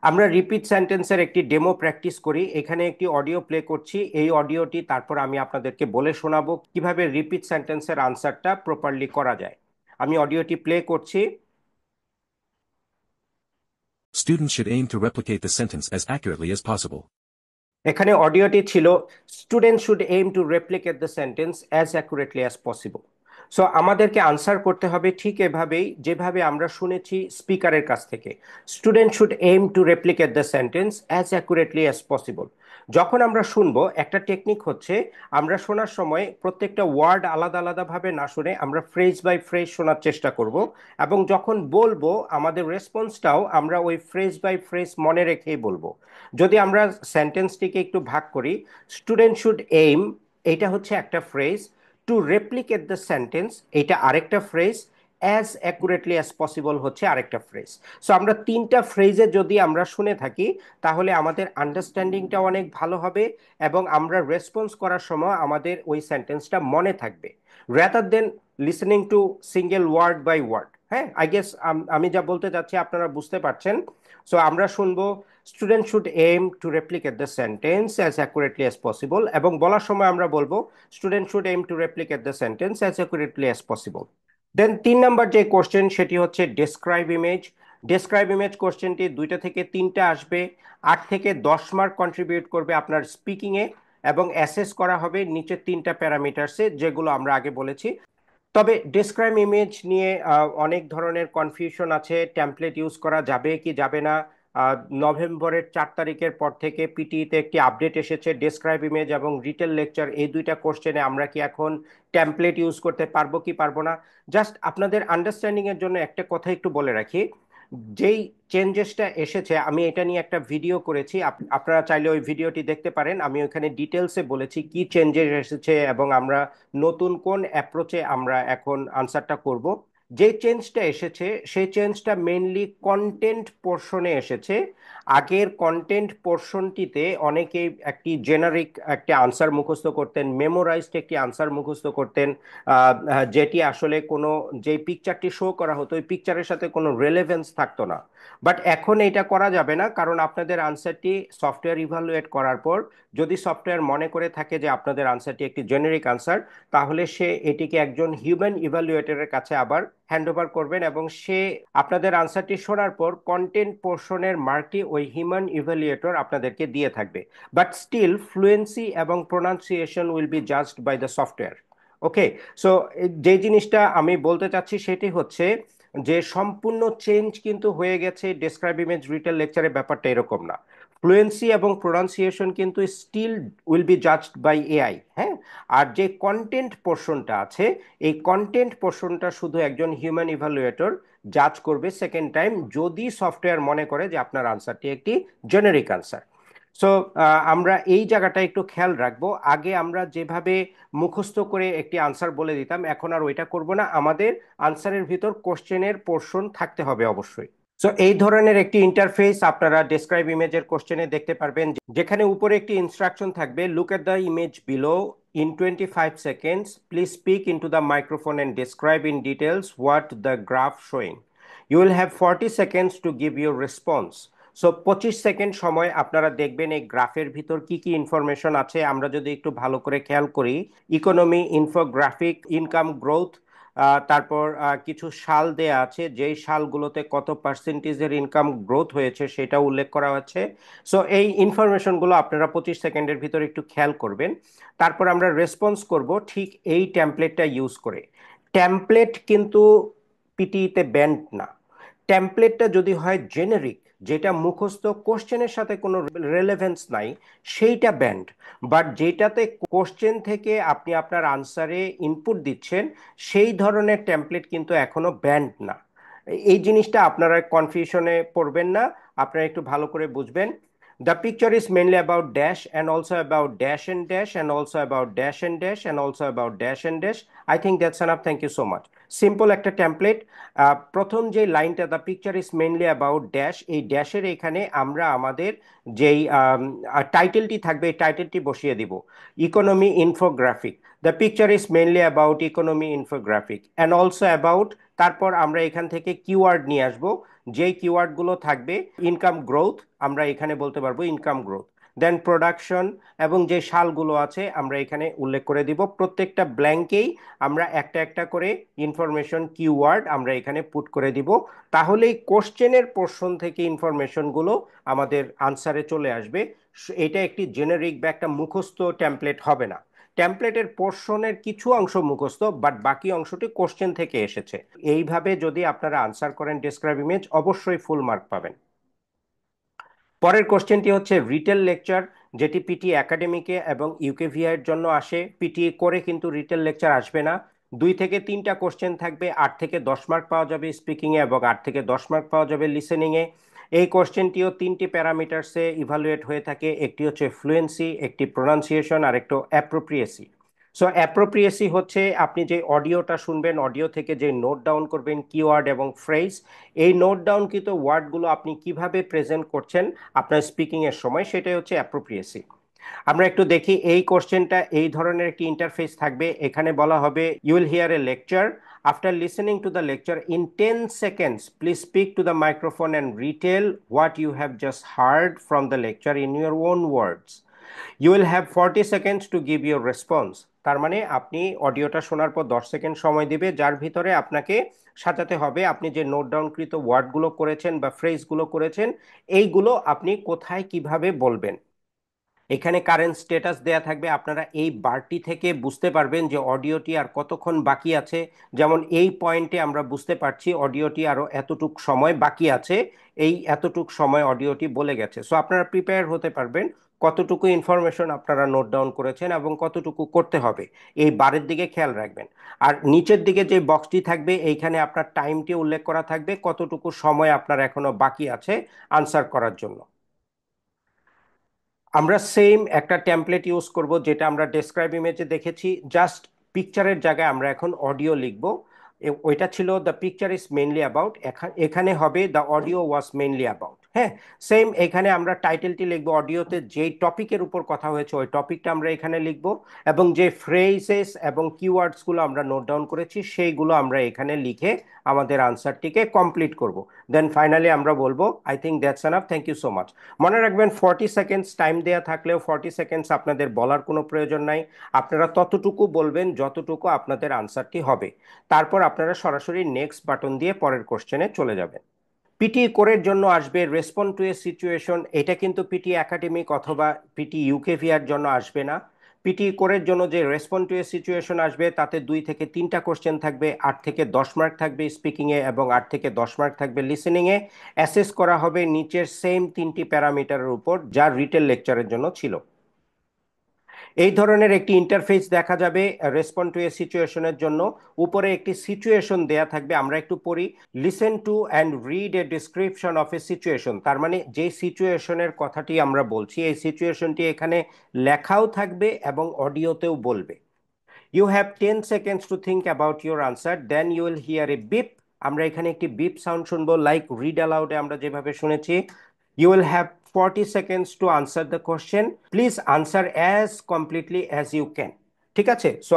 আমরা রিপিট সেন্টেন্সের একটি ডেমো প্র্যাকটিস করি, এখানে একটি অডিও প্লে করছি, এই অডিওটি তারপর আমি আপনাদেরকে বলে শোনাবো কিভাবে রিপিট সেন্টেন্সের আনসারটা প্রপারলি করা যায়। আমি অডিওটি প্লে করছি। Students should aim to replicate the sentence as accurately as possible. এখানে অডিওটি ছিল, student should aim to replicate the sentence as accurately as possible. So আমাদেরকে আনসার করতে হবে ঠিক এভাবেই যেভাবে আমরা শুনেছি স্পিকারের কাছ থেকে। Student should aim to replicate the sentence as accurately as possible. যখন আমরা শুনবো, একটা টেকনিক হচ্ছে আমরা শোনার সময় প্রত্যেকটা ওয়ার্ড আলাদা আলাদাভাবে না শুনে আমরা ফ্রেজ বাই ফ্রেজ শোনার চেষ্টা করব, এবং যখন বলবো আমাদের রেসপন্সটাও আমরা ওই ফ্রেজ বাই ফ্রেজ মনে রেখেই বলবো। যদি আমরা সেন্টেন্সটিকে একটু ভাগ করি, স্টুডেন্ট শুড এইম, এটা হচ্ছে একটা phrase, to replicate the sentence এটা আরেকটা phrase, as accurately as possible হচ্ছে আরেকটা ফ্রেজ। সো আমরা তিনটা ফ্রেজে যদি আমরা শুনে থাকি তাহলে আমাদের আন্ডারস্ট্যান্ডিংটা অনেক ভালো হবে এবং আমরা রেসপন্স করার সময় আমাদের ওই সেন্টেন্সটা মনে থাকবে, rather than listening to single word by word. হ্যাঁ, আই গেস আমি যা বলতে চাচ্ছি আপনারা বুঝতে পারছেন। সো আমরা শুনবো, student should aim to replicate the sentence as accurately as possible, এবং বলার সময় আমরা বলবো student should aim to replicate the sentence as accurately as possible. Then 3 নম্বর যে কোশ্চেন সেটি হচ্ছে ডেসক্রাইব ইমেজ। ডেসক্রাইব ইমেজ কোশ্চেনটি 2 থেকে 3টা আসবে, 8 থেকে 10 মার্ক কন্ট্রিবিউট করবে আপনার স্পিকিংয়ে, এবং অ্যাসেস করা হবে নিচের 3টা প্যারামিটার্সে যেগুলো আমরা আগে বলেছি। তবে ডেসক্রাইব ইমেজ নিয়ে অনেক ধরনের কনফিউশন আছে, টেমপ্লেট ইউজ করা যাবে কি যাবে না। নভেম্বরের 4 তারিখের পর থেকে পিটিইতে একটি আপডেট এসেছে, ডেসক্রাইব ইমেজ এবং রিটেল লেকচার এই দুইটা কোশ্চেনে আমরা কি এখন টেমপ্লেট ইউজ করতে পারবো কি পারবো না। জাস্ট আপনাদের আন্ডারস্ট্যান্ডিং এর জন্য একটা কথা একটু বলে রাখি, যেই চেঞ্জেসটা এসেছে আমি এটা নিয়ে একটা ভিডিও করেছি, আপনারা চাইলে ওই ভিডিওটি দেখতে পারেন। আমি ওখানে ডিটেলসে বলেছি কি চেঞ্জেস এসেছে এবং আমরা নতুন কোন অ্যাপ্রোচে আমরা এখন আনসারটা করব। যে চেঞ্জটা এসেছে সেই চেঞ্জটা মেইনলি কন্টেন্ট পোর্শনে এসেছে। আগের কন্টেন্ট পোর্শনটিতে অনেকেই একটি জেনারিক একটি আনসার মুখস্থ করতেন, মেমোরাইজড একটি আনসার মুখস্থ করতেন, যেটি আসলে কোনো, যে পিকচারটি শো করা হতো ওই পিকচারের সাথে কোনো রেলেভেন্স থাকতো না। বাট এখন এটা করা যাবে না, কারণ আপনাদের আনসারটি সফটওয়্যার ইভালুয়েট করার পর যদি সফটওয়্যার মনে করে থাকে যে আপনাদের আনসারটি একটি জেনারিক আনসার, তাহলে সে এটিকে একজন হিউম্যান ইভালুয়েটরের কাছে আবার হ্যান্ড ওভার করবেন, এবং সে আপনাদের আনসারটি শোনার পর কন্টেন্ট পোর্শনের মার্কটি ওই হিউম্যান ইভালুয়েটর আপনাদেরকে দিয়ে থাকবে। বাট স্টিল ফ্লুয়েন্সি এবং pronunciation will be judged by the software. Okay. So যে জিনিসটা আমি বলতে চাচ্ছি সেটি হচ্ছে যে সম্পূর্ণ চেঞ্জ কিন্তু হয়ে গেছে ডেসক্রাইব ইমেজ রিটেল লেকচারের, ব্যাপারটা এরকম না। ফ্লুয়েন্সি এবং প্রোনাউন্সিয়েশন কিন্তু still will be judged by AI. হ্যাঁ, আর যে কন্টেন্ট পোর্শনটা আছে এই কন্টেন্ট পোর্শনটা শুধু একজন হিউম্যান ইভালুয়েটর জাজ করবে সেকেন্ড টাইম, যদি সফটওয়্যার মনে করে যে আপনার আনসারটি একটি জেনারিক আনসার। সো আমরা এই জায়গাটা একটু খেয়াল রাখবো, আগে আমরা যেভাবে মুখস্থ করে একটি আনসার বলে দিতাম এখন আর ওইটা করব না, আমাদের আনসারের ভিতর কোশ্চেনের পোর্শন থাকতে হবে অবশ্যই। সো এই ধরনের একটি ইন্টারফেস আপনারা ডেসক্রাইব ইমেজের কোশ্চেনে দেখতে পারবেন, যেখানে উপরে একটি ইনস্ট্রাকশন থাকবে, look at the image below, in 25 seconds please speak into the microphone and describe in details what the graph showing. You will have 40 seconds to give your response. So 25 second সময় আপনারা দেখবেন এই গ্রাফের ভিতর কি কি information আছে। আমরা যদি একটু ভালো করে খেয়াল করি, ইকোনমি, ইনফোগ্রাফিক, ইনকাম গ্রোথ, তারপর কিছু সাল দেয়া আছে, যেই সালগুলোতে কত পার্সেন্টেজের ইনকাম গ্রোথ হয়েছে সেটা উল্লেখ করা হচ্ছে। সো এই ইনফরমেশনগুলো আপনারা 25 সেকেন্ডের ভিতর একটু খেয়াল করবেন। তারপর আমরা রেসপন্স করব ঠিক এই টেমপ্লেটটা ইউজ করে। টেমপ্লেট কিন্তু পিটিইতে ব্যান্ড না। টেমপ্লেটটা যদি হয় জেনেরিক, যেটা মুখস্থ কোশ্চেনের সাথে কোনো রেলেভেন্স নাই সেইটা ব্যান্ড, বাট যেটাতে কোশ্চেন থেকে আপনি আপনার আনসারে ইনপুট দিচ্ছেন সেই ধরনের টেমপ্লেট কিন্তু এখনো ব্যান্ড না। এই জিনিসটা আপনারা কনফিউশনে পড়বেন না, আপনারা একটু ভালো করে বুঝবেন। The picture is mainly about dash and also about dash and dash and also about dash and dash and also about dash and dash. I think that's enough. Thank you so much. Simple একটা template. প্রথম যে লাইনটা the picture is mainly about dash, এই ড্যাশের এখানে আমরা আমাদের যেই টাইটেলটি থাকবে এই টাইটেলটি বসিয়ে দিব economy infographic. The picture is mainly about economy infographic and also about, তারপর আমরা এখান থেকে কিওয়ার্ড নিয়ে আসবো, যেই কিওয়ার্ডগুলো থাকবে ইনকাম গ্রোথ, আমরা এখানে বলতে পারবো ইনকাম গ্রোথ, দেন প্রোডাকশন, এবং যে সালগুলো আছে আমরা এখানে উল্লেখ করে দিব। প্রত্যেকটা ব্ল্যাঙ্কেই আমরা একটা একটা করে ইনফরমেশন কিওয়ার্ড আমরা এখানে পুট করে দিব, তাহলেই কোশ্চেনের পোর্শন থেকে ইনফরমেশনগুলো আমাদের আনসারে চলে আসবে। এটা একটি জেনারিক বা একটা মুখস্থ টেমপ্লেট হবে না। টেমপ্লেটের পোর্শনের কিছু অংশ মুখস্থ, বাট বাকি অংশটি কোশ্চেন থেকে এসেছে। এইভাবে যদি আপনারা আনসার করেন ডেসক্রাইব ইমেজ, অবশ্যই ফুল মার্ক পাবেন। পরের কোশ্চেনটি হচ্ছে রিটেল লেকচার, যেটি পিটি একাডেমিকে এবং ইউকেভিআই এর জন্য আসে। পিটি করে কিন্তু রিটেল লেকচার আসবে না। 2 থেকে 3টা কোশ্চেন থাকবে, 8 থেকে 10 মার্ক পাওয়া যাবে স্পিকিংয়ে এবং 8 থেকে 10 মার্ক পাওয়া যাবে লিসেনিংয়ে। এই কোশ্চেনটিও 3টি প্যারামিটারসে ইভালুয়েট হয়ে থাকে, একটি হচ্ছে ফ্লুয়েন্সি, একটি প্রোনাউন্সিয়েশন আর একটু অ্যাপ্রোপ্রিয়েসি। সো অ্যাপ্রোপ্রিয়েসি হচ্ছে আপনি যে অডিওটা শুনবেন, অডিও থেকে যে নোট ডাউন করবেন কিওয়ার্ড এবং ফ্রেজ, এই নোট ডাউনকৃত ওয়ার্ডগুলো আপনি কিভাবে প্রেজেন্ট করছেন আপনার স্পিকিং এর সময়, সেটাই হচ্ছে অ্যাপ্রোপ্রিয়েসি। আমরা একটু দেখি এই কোশ্চেনটা, এই ধরনের একটি ইন্টারফেস থাকবে। এখানে বলা হবে you will hear a lecture, after listening to the lecture in 10 seconds please speak to the microphone and retell what you have just heard from the lecture in your own words. You will have 40 seconds to give your response. তার মানে আপনি অডিওটা শোনার পর 10 second সময় দিবে, যার ভিতরে আপনাকে সাজাতে হবে আপনি যে নোট ডাউনকৃত ওয়ার্ডগুলো করেছেন বা ফ্রেজগুলো করেছেন, এইগুলো আপনি কোথায় কিভাবে বলবেন। এখানে কারেন্ট স্ট্যাটাস দেয়া থাকবে, আপনারা এই বারটি থেকে বুঝতে পারবেন যে অডিওটি আর কতক্ষণ বাকি আছে। যেমন এই পয়েন্টে আমরা বুঝতে পারছি অডিওটি আরো এতটুক সময় বাকি আছে, এই এতটুক সময় অডিওটি বলে গেছে। সো আপনারা প্রিপেয়ার হতে পারবেন কতটুকু ইনফরমেশন আপনারা নোট ডাউন করেছেন এবং কতটুকু করতে হবে, এই বারের দিকে খেয়াল রাখবেন। আর নিচের দিকে যে বক্সটি থাকবে এইখানে আপনার টাইমটি উল্লেখ করা থাকবে, কতটুকু সময় আপনার এখনো বাকি আছে আনসার করার জন্য। আমরা সেম একটা টেমপ্লেট ইউজ করব যেটা আমরা ডেসক্রাইব ইমেজে দেখেছি, জাস্ট পিকচারের জায়গায় আমরা এখন অডিও লিখব। ওইটা ছিল the picture is mainly about, এখানে হবে the audio was mainly about. হ্যাঁ, সেম এখানে আমরা টাইটেলটি লিখবো, অডিওতে যেই টপিকের উপর কথা হয়েছে ওই টপিকটা আমরা এখানে লিখবো, এবং যে ফ্রেজেস এবং কিওয়ার্ডসগুলো আমরা নোট ডাউন করেছি সেইগুলো আমরা এখানে লিখে আমাদের আনসারটিকে কমপ্লিট করব। দেন ফাইনালি আমরা বলবো I think that's enough, thank you so much. মনে রাখবেন 40 সেকেন্ডস টাইম দেয়া থাকলেও 40 সেকেন্ডস আপনাদের বলার কোনো প্রয়োজন নাই, আপনারা ততটুকু বলবেন যতটুকু আপনাদের আনসারটি হবে। তারপর আপনারা সরাসরি নেক্সট বাটন দিয়ে পরের কোশ্চেনে চলে যাবেন। পিটি কোরের জন্য আসবে রেসপন্ড টু এ সিচুয়েশন, এটা কিন্তু পিটি একাডেমিক অথবা পিটি ইউকেভিআর জন্য আসবে না। পিটি কোরের জন্য যে রেসপন্ড টু এ সিচুয়েশন আসবে তাতে 2 থেকে 3টা কোশ্চেন থাকবে, 8 থেকে 10 মার্ক থাকবে স্পিকিংয়ে এবং 8 থেকে 10 মার্ক থাকবে লিসেনিংয়ে। অ্যাসেস করা হবে নিচের সেম 3টি প্যারামিটারের উপর যা রিটেল লেকচারের জন্য ছিল। এই ধরনের একটি ইন্টারফেস দেখা যাবে রেসপন্ড টু এ সিচুয়েশনের জন্য। উপরে একটি সিচুয়েশন দেয়া থাকবে, আমরা একটু পড়ি। Listen to and read a description of a situation, তার মানে যে সিচুয়েশনের কথাটি আমরা বলছি এই সিচুয়েশনটি এখানে লেখাও থাকবে এবং অডিওতেও বলবে। You have 10 seconds to think about your answer, then you will hear a beep. আমরা এখানে একটি বিপ সাউন্ড শুনবো, লাইক রিড অ্যালাউডে আমরা যেভাবে শুনেছি। You will have 40 seconds to answer the question. Please answer as completely as you can. ঠিক আছে, সো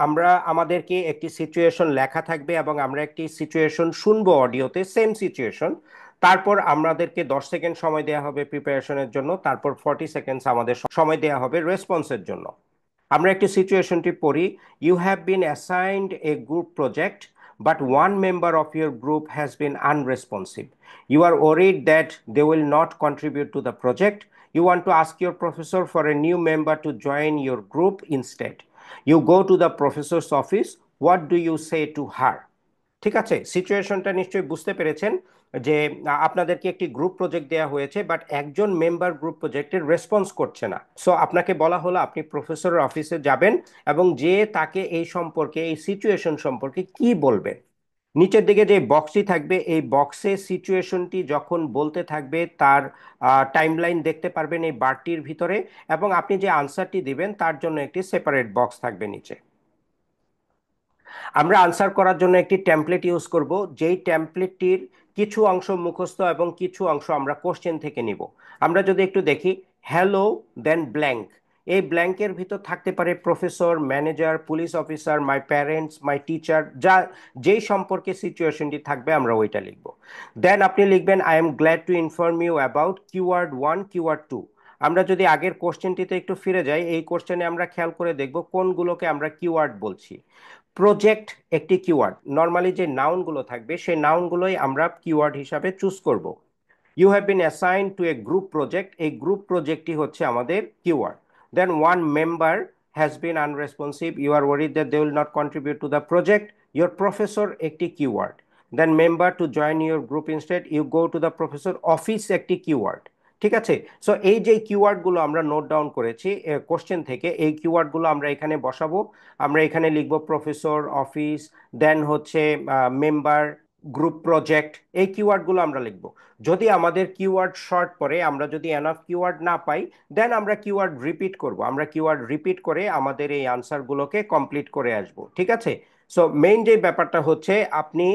আমরা আমাদেরকে একটি সিচুয়েশন লেখা থাকবে এবং আমরা একটি সিচুয়েশন শুনবো অডিওতে, সেম সিচুয়েশন। তারপর আমাদেরকে 10 সেকেন্ড সময় দেওয়া হবে প্রিপারেশনের জন্য, তারপর 40 সেকেন্ডস আমাদের সময় দেওয়া হবে রেসপন্সের জন্য। আমরা একটি সিচুয়েশনটি পড়ি। You have been assigned a group project but one member of your group has been unresponsive. You are worried that they will not contribute to the project. You want to ask your professor for a new member to join your group instead. You go to the professor's office. What do you say to her? ঠিক আছে, সিচুয়েশনটা নিশ্চয়ই বুঝতে পেরেছেন যে আপনাদেরকে একটি group project দেওয়া হয়েছে, বাট একজন মেম্বার গ্রুপ প্রজেক্টের রেসপন্স করছে না। সো আপনাকে বলা হলো আপনি প্রফেসরের অফিসে যাবেন এবং যে তাকে এই সম্পর্কে, এই সিচুয়েশন সম্পর্কে কি বলবেন। নিচের দিকে যে বক্সটি থাকবে, এই বক্সে সিচুয়েশনটি যখন বলতে থাকবে তার টাইমলাইন দেখতে পারবেন এই বারটির ভিতরে, এবং আপনি যে আনসারটি দিবেন তার জন্য একটি সেপারেট বক্স থাকবে নিচে। আমরা আনসার করার জন্য একটি টেমপ্লেট ইউজ করব, যেই টেমপ্লেটটির কিছু অংশ মুখস্থ এবং কিছু অংশ আমরা কোশ্চেন থেকে নিব। আমরা যদি একটু দেখি, হ্যালো দেন ব্ল্যাঙ্ক, এই ব্ল্যাঙ্কের ভিতর থাকতে পারে professor, manager, police officer, my parents, my teacher, যা যেই সম্পর্কে সিচুয়েশনটি থাকবে আমরা ওইটা লিখব। দেন আপনি লিখবেন I am glad to inform you about keyword one, keyword two. আমরা যদি আগের কোশ্চেনটিতে একটু ফিরে যাই, এই কোশ্চেনে আমরা খেয়াল করে দেখব কোনগুলোকে আমরা কিওয়ার্ড বলছি। প্রজেক্ট একটি কিওয়ার্ড, নর্মালি যে নাউনগুলো থাকবে সেই নাউনগুলোই আমরা কিওয়ার্ড হিসাবে চুজ করব। You have been assigned to a group project, এই গ্রুপ প্রজেক্টটি হচ্ছে আমাদের keyword. Then one member has been unresponsive, you are worried that they will not contribute to the project, your professor একটি keyword. Then member to join your group instead, you go to the professor office একটি keyword. ঠিক আছে, so এই যে কিওয়ার্ডগুলো আমরা note down করেছি question থেকে, এই কিওয়ার্ডগুলো আমরা এখানে বসাবো। আমরা এখানে লিখব প্রফেসর, অফিস, দেন হচ্ছে মেম্বার, গ্রুপ প্রজেক্ট, এই কিওয়ার্ডগুলো আমরা লিখব। যদি আমাদের কিওয়ার্ড শর্ট পড়ে, আমরা যদি এনাফ কিওয়ার্ড না পাই, দেন আমরা কিওয়ার্ড রিপিট করব। আমরা কিওয়ার্ড রিপিট করে আমাদের এই আনসারগুলোকে কমপ্লিট করে আসব। ঠিক আছে, সো মেইন যে ব্যাপারটা হচ্ছে, আপনি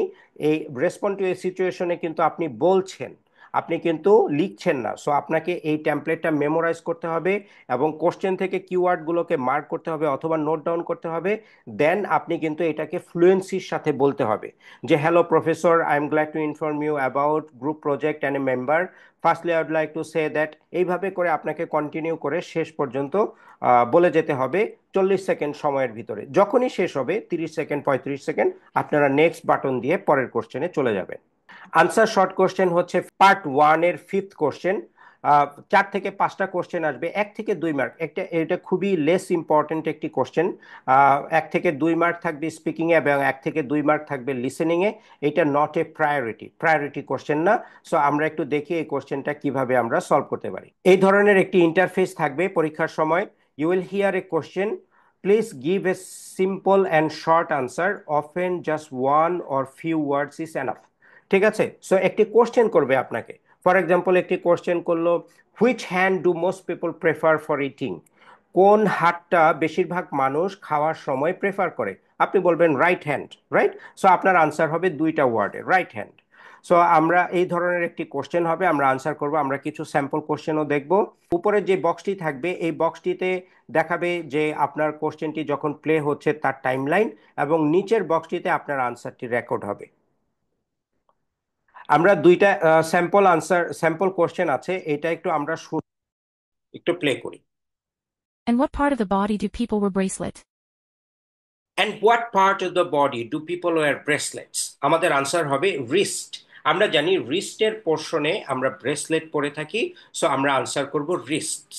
এই রেসপন্ড টু এ সিচুয়েশনে কিন্তু আপনি বলছেন, আপনি কিন্তু লিখছেন না। সো আপনাকে এই টেমপ্লেটটা মেমোরাইজ করতে হবে এবং কোশ্চেন থেকে কিওয়ার্ডগুলোকে মার্ক করতে হবে অথবা নোট ডাউন করতে হবে। দেন আপনি কিন্তু এটাকে ফ্লুয়েন্সির সাথে বলতে হবে যে hello professor, I am glad to inform you about group project and a member, firstly I would like to say that, এইভাবে করে আপনাকে কন্টিনিউ করে শেষ পর্যন্ত বলে যেতে হবে 40 সেকেন্ড সময়ের ভিতরে। যখনই শেষ হবে 30 সেকেন্ড, 35 সেকেন্ড, আপনারা নেক্সট বাটন দিয়ে পরের কোশ্চেনে চলে যাবেন। আনসার শর্ট কোশ্চেন হচ্ছে পার্ট ওয়ান এর ফিফথ কোশ্চেন। 4 থেকে 5টা কোশ্চেন আসবে 1 থেকে 2 মার্ক, এটা খুবই লেস ইম্পর্টেন্ট একটি কোশ্চেন। 1 থেকে 2 মার্ক থাকবে স্পিকিং এ এবং 1 থেকে 2 মার্ক থাকবে লিসেনিং এ। এটা নট এ প্রায়োরিটি কোশ্চেন না। সো আমরা একটু দেখি এই কোশ্চেনটা কিভাবে আমরা সলভ করতে পারি। এই ধরনের একটি ইন্টারফেস থাকবে পরীক্ষার সময়। You will hear a question, please give a simple and short answer, often just one or few words is enough. ঠিক আছে, সো একটি কোশ্চেন করবে আপনাকে। ফর এক্সাম্পল একটি কোশ্চেন করলো, which hand do most people prefer for eating, কোন হাতটা বেশিরভাগ মানুষ খাওয়ার সময় প্রেফার করে। আপনি বলবেন রাইট হ্যান্ড, রাইট। সো আপনার আনসার হবে 2টা ওয়ার্ডে, রাইট হ্যান্ড। সো আমরা এই ধরনের একটি কোশ্চেন হবে, আমরা আনসার করব। আমরা কিছু স্যাম্পল কোশ্চেনও দেখব। উপরে যে বক্সটি থাকবে এই বক্সটিতে দেখাবে যে আপনার কোশ্চেনটি যখন প্লে হচ্ছে তার টাইমলাইন, এবং নিচের বক্সটিতে আপনার আনসারটি রেকর্ড হবে। আমরা 2টা স্যাম্পল আনসার, স্যাম্পল কোশ্চেন আছে, এটা একটু আমরা একটু প্লে করি। And what part of the body do people wear bracelet? And what part of the body do people wear bracelets? আমাদের আনসার হবে রিস্ট। আমরা জানি রিস্টের পোর্শনে আমরা ব্রেসলেট পরে থাকি, সো আমরা আনসার করব রিস্টস।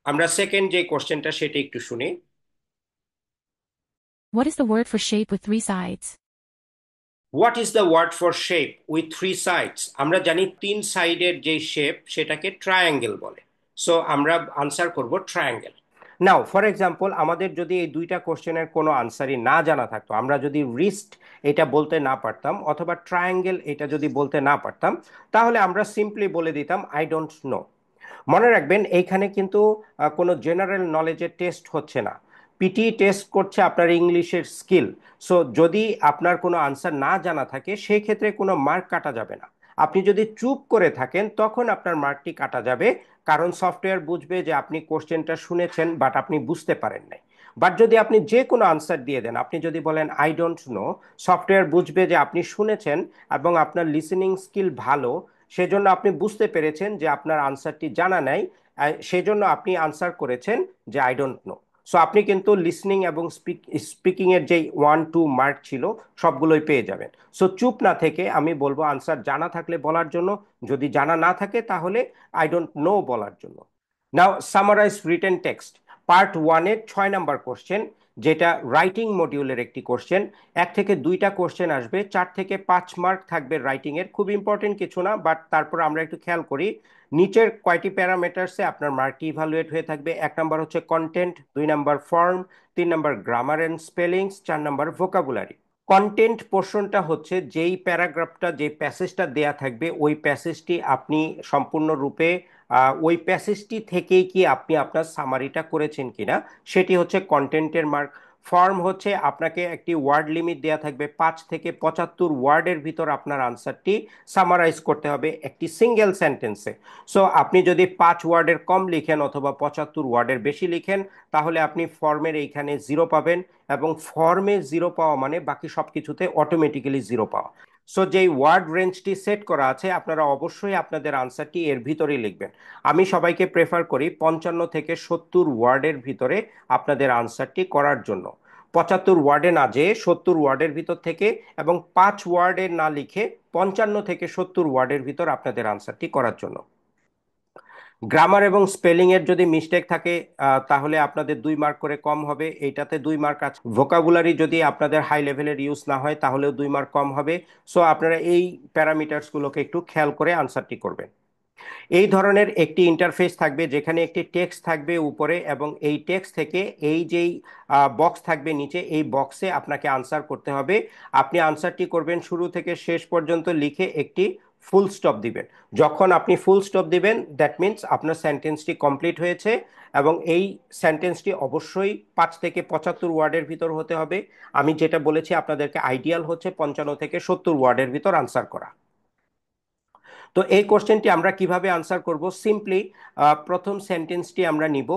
আমরা সেকেন্ড যে কোশ্চেনটা সেটা একটু শুনি। What is the word for shape with 3 sides? What is the word for shape with 3 sides? আমরা জানি 3 সাইডের যে শেপ সেটাকে ট্রায়াঙ্গেল বলে। সো আমরা আনসার করব ট্রায়াঙ্গেল। নাও ফর এক্সাম্পল, আমাদের যদি এই 2টা কোশ্চেনের কোনো আনসারই না জানা থাকতো, আমরা যদি রিস্ট এটা বলতে না পারতাম অথবা ট্রায়াঙ্গেল এটা যদি বলতে না পারতাম, তাহলে আমরা সিম্পলি বলে দিতাম আই ডোন্ট নো। মনে রাখবেন এইখানে কিন্তু কোনো জেনারেল নলেজের টেস্ট হচ্ছে না, পিটি টেস্ট করছে আপনার ইংলিশের স্কিল। সো যদি আপনার কোনো আনসার না জানা থাকে সেই ক্ষেত্রে কোনো মার্ক কাটা যাবে না। আপনি যদি চুপ করে থাকেন তখন আপনার মার্কটি কাটা যাবে, কারণ সফটওয়্যার বুঝবে যে আপনি কোশ্চেনটা শুনেছেন বাট আপনি বুঝতে পারেন নাই। বাট যদি আপনি যে কোনো আনসার দিয়ে দেন, আপনি যদি বলেন আই ডোন্ট নো, সফটওয়্যার বুঝবে যে আপনি শুনেছেন এবং আপনার লিসেনিং স্কিল ভালো, সেজন্য আপনি বুঝতে পেরেছেন যে আপনার আনসারটি জানা নাই, সেজন্য আপনি আনসার করেছেন যে আই ডোন্ট নো। সো আপনি কিন্তু লিসনিং এবং স্পিকিং এর যে 1-2 মার্ক ছিল সবগুলোই পেয়ে যাবেন। সো চুপ না থেকে আমি বলবো আনসার জানা থাকলে বলার জন্য, যদি জানা না থাকে তাহলে আই ডোন্ট নো বলার জন্য। নাও সামারাইজ রিটেন টেক্সট, পার্ট ওয়ানের 6 নাম্বার কোশ্চেন। যেটা রাইটিং মডিউলের একটি কোশ্চেন। 1 থেকে 2টা কোশ্চেন আসবে, 4 থেকে 5 মার্ক থাকবে রাইটিং এর, খুব ইম্পর্টেন্ট কিছু না, বাট তারপর আমরা একটু খেয়াল করি নিচের কয়টি প্যারামিটারসে আপনার মার্কটি ইভালুয়েট হয়ে থাকবে। 1 নম্বর হচ্ছে content, 2 number form, 3 number grammar and spellings, 4 number vocabulary. Content পোর্শনটা হচ্ছে যেই প্যারাগ্রাফটা, যে প্যাসেজটা দেয়া থাকবে ওই প্যাসেজটি আপনি সম্পূর্ণরূপে ওই প্যাসেজটি থেকেই কি আপনি আপনার সামারিটা করেছেন কিনা, সেটি হচ্ছে কন্টেন্টের মার্ক। ফর্ম হচ্ছে আপনাকে একটি ওয়ার্ড লিমিট দেয়া থাকবে, 5 থেকে 75 ওয়ার্ডের ভিতর আপনার আনসারটি সামারাইজ করতে হবে একটি সিঙ্গেল সেন্টেন্সে। সো আপনি যদি 5 ওয়ার্ডের কম লিখেন অথবা 75 ওয়ার্ডের বেশি লিখেন, তাহলে আপনি ফর্মের এইখানে 0 পাবেন, এবং ফর্মে 0 পাওয়া মানে বাকি সবকিছুতে অটোমেটিক্যালি 0 পাওয়া। সো যেই ওয়ার্ড রেঞ্জটি সেট করা আছে আপনারা অবশ্যই আপনাদের আনসারটি এর ভিতরেই লিখবেন। আমি সবাইকে প্রেফার করি 55 থেকে 70 ওয়ার্ডের ভিতরে আপনাদের আনসারটি করার জন্য। 75 ওয়ার্ডে না যেয়ে 70 ওয়ার্ডের ভিতর থেকে, এবং 5 ওয়ার্ডে না লিখে 55 থেকে 70 ওয়ার্ডের ভিতর আপনাদের আনসারটি করার জন্য। গ্রামার এবং স্পেলিং এর যদি মিস্টেক থাকে তাহলে আপনাদের 2 মার্ক করে কম হবে, এইটাতে 2 মার্ক আছে। ভোকাবুলারি যদি আপনাদের হাই লেভেলের ইউজ না হয় তাহলেও 2 মার্ক কম হবে। সো আপনারা এই প্যারামিটার্স গুলোকে একটু খেয়াল করে আনসারটি করবেন। এই ধরনের একটি ইন্টারফেস থাকবে যেখানে একটি টেক্সট থাকবে উপরে, এবং এই টেক্সট থেকে এই যেই বক্স থাকবে নিচে, এই বক্সে আপনাকে আনসার করতে হবে। আপনি আনসারটি করবেন শুরু থেকে শেষ পর্যন্ত লিখে একটি ফুল স্টপ দিবেন। যখন আপনি ফুল স্টপ দিবেন দ্যাট মিন্স আপনার সেন্টেন্সটি কমপ্লিট হয়েছে, এবং এই সেন্টেন্সটি অবশ্যই 5 থেকে 75 ওয়ার্ডের ভিতর হতে হবে। আমি যেটা বলেছি আপনাদেরকে আইডিয়াল হচ্ছে 55 থেকে 70 ওয়ার্ডের ভিতর আনসার করা। তো এই কোশ্চেনটি আমরা কিভাবে আনসার করব? সিম্পলি প্রথম সেন্টেন্সটি আমরা নিব,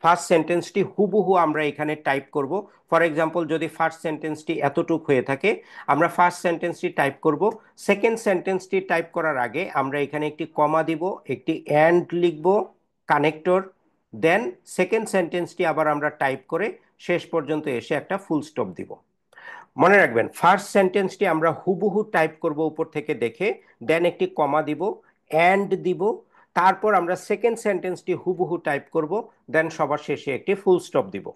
ফার্স্ট সেন্টেন্সটি হুবহু আমরা এখানে টাইপ করব। ফর এক্সাম্পল যদি ফার্স্ট সেন্টেন্সটি এতটুক হয়ে থাকে, আমরা ফার্স্ট সেন্টেন্সটি টাইপ করব। সেকেন্ড সেন্টেন্সটি টাইপ করার আগে আমরা এখানে একটি কমা দিব, একটি অ্যান্ড লিখব, কানেক্টর, দেন সেকেন্ড সেন্টেন্সটি আবার আমরা টাইপ করে শেষ পর্যন্ত এসে একটা ফুল স্টপ দিব। মনে রাখবেন ফার্স্ট সেন্টেন্সটি আমরা হুবহু টাইপ করব উপর থেকে দেখে, দেন একটি কমা দিব, অ্যান্ড দিব, তারপর আমরা সেকেন্ড সেন্টেন্সটি হুবহু টাইপ করব, দেন সবার শেষে একটি ফুল স্টপ দিব।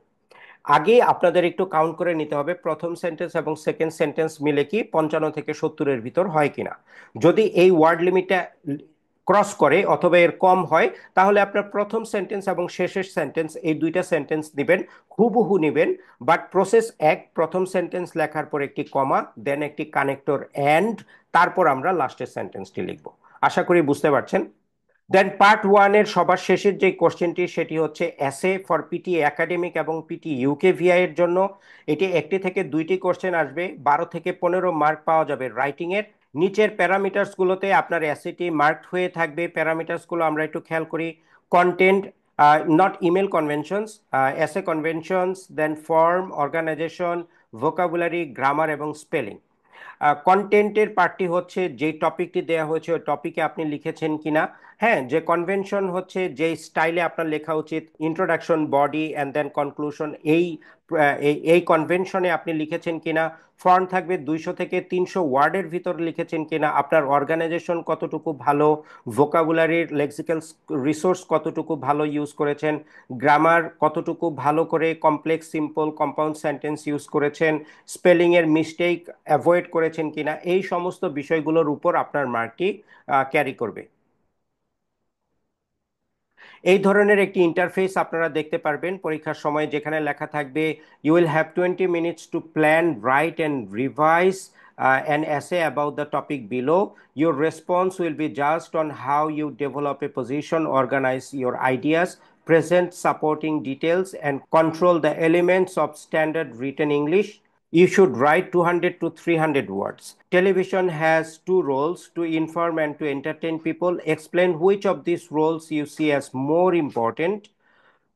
আগে আপনাদের একটু কাউন্ট করে নিতে হবে প্রথম সেন্টেন্স এবং সেকেন্ড সেন্টেন্স মিলে কি 55 থেকে 70-এর ভিতর হয় কিনা। যদি এই ওয়ার্ড লিমিটটা ক্রস করে অথবা এর কম হয়, তাহলে আপনার প্রথম সেন্টেন্স এবং শেষের সেন্টেন্স এই দুইটা সেন্টেন্স দিবেন, হুবহু নিবেন। বাট প্রসেস এক, প্রথম সেন্টেন্স লেখার পর একটি কমা, দেন একটি কানেক্টর অ্যান্ড, তারপর আমরা লাস্টের সেন্টেন্সটি লিখব। আশা করি বুঝতে পারছেন। দেন পার্ট ওয়ানের সবার শেষের যে কোশ্চেনটি সেটি হচ্ছে এসে ফর পিটি একাডেমিক এবং পিটি ইউকেভিআই এর জন্য। এটি 1 থেকে 2টি কোশ্চেন আসবে, 12 থেকে 15 মার্ক পাওয়া যাবে রাইটিং এর। নিচের প্যারামিটার্স গুলোতে আপনার এসএটি মার্কড হয়ে থাকবে। প্যারামিটার্স গুলো আমরা একটু খেয়াল করি। Content, not email conventions, SA conventions, then form, organisation, vocabulary, grammar এবং স্পেলিং। কন্টেন্টের পার্টটি হচ্ছে যে টপিকটি দেওয়া হয়েছে ওই টপিকে আপনি লিখেছেন কিনা। হ্যাঁ, যে কনভেনশন হচ্ছে যে স্টাইলে আপনার লেখা উচিত, introduction, body and then conclusion, এই কনভেনশনে আপনি লিখেছেন কিনা। ফর্ম থাকবে 200 থেকে 300 ওয়ার্ডের ভিতর লিখেছেন কিনা। আপনার অর্গানাইজেশন কতটুকু ভালো, ভোকাবুলারির লেক্সিক্যাল রিসোর্স কতটুকু ভালো ইউজ করেছেন, গ্রামার কতটুকু ভালো করে complex simple compound sentence use করেছেন, স্পেলিং এর মিস্টেক অ্যাভয়েড করেছেন কিনা, এই সমস্ত বিষয়গুলোর উপর আপনার মার্কটি ক্যারি করবে। এই ধরনের একটি ইন্টারফেস আপনারা দেখতে পারবেন পরীক্ষার সময়, যেখানে লেখা থাকবে you will have 20 minutes to plan, write and revise an essay about the topic below. Your response will be judged on how you develop a position, organize your ideas, present supporting details, and control the elements of standard written English. You should write 200 to 300 words. Television has two roles: to inform and to entertain people. Explain which of these roles you see as more important.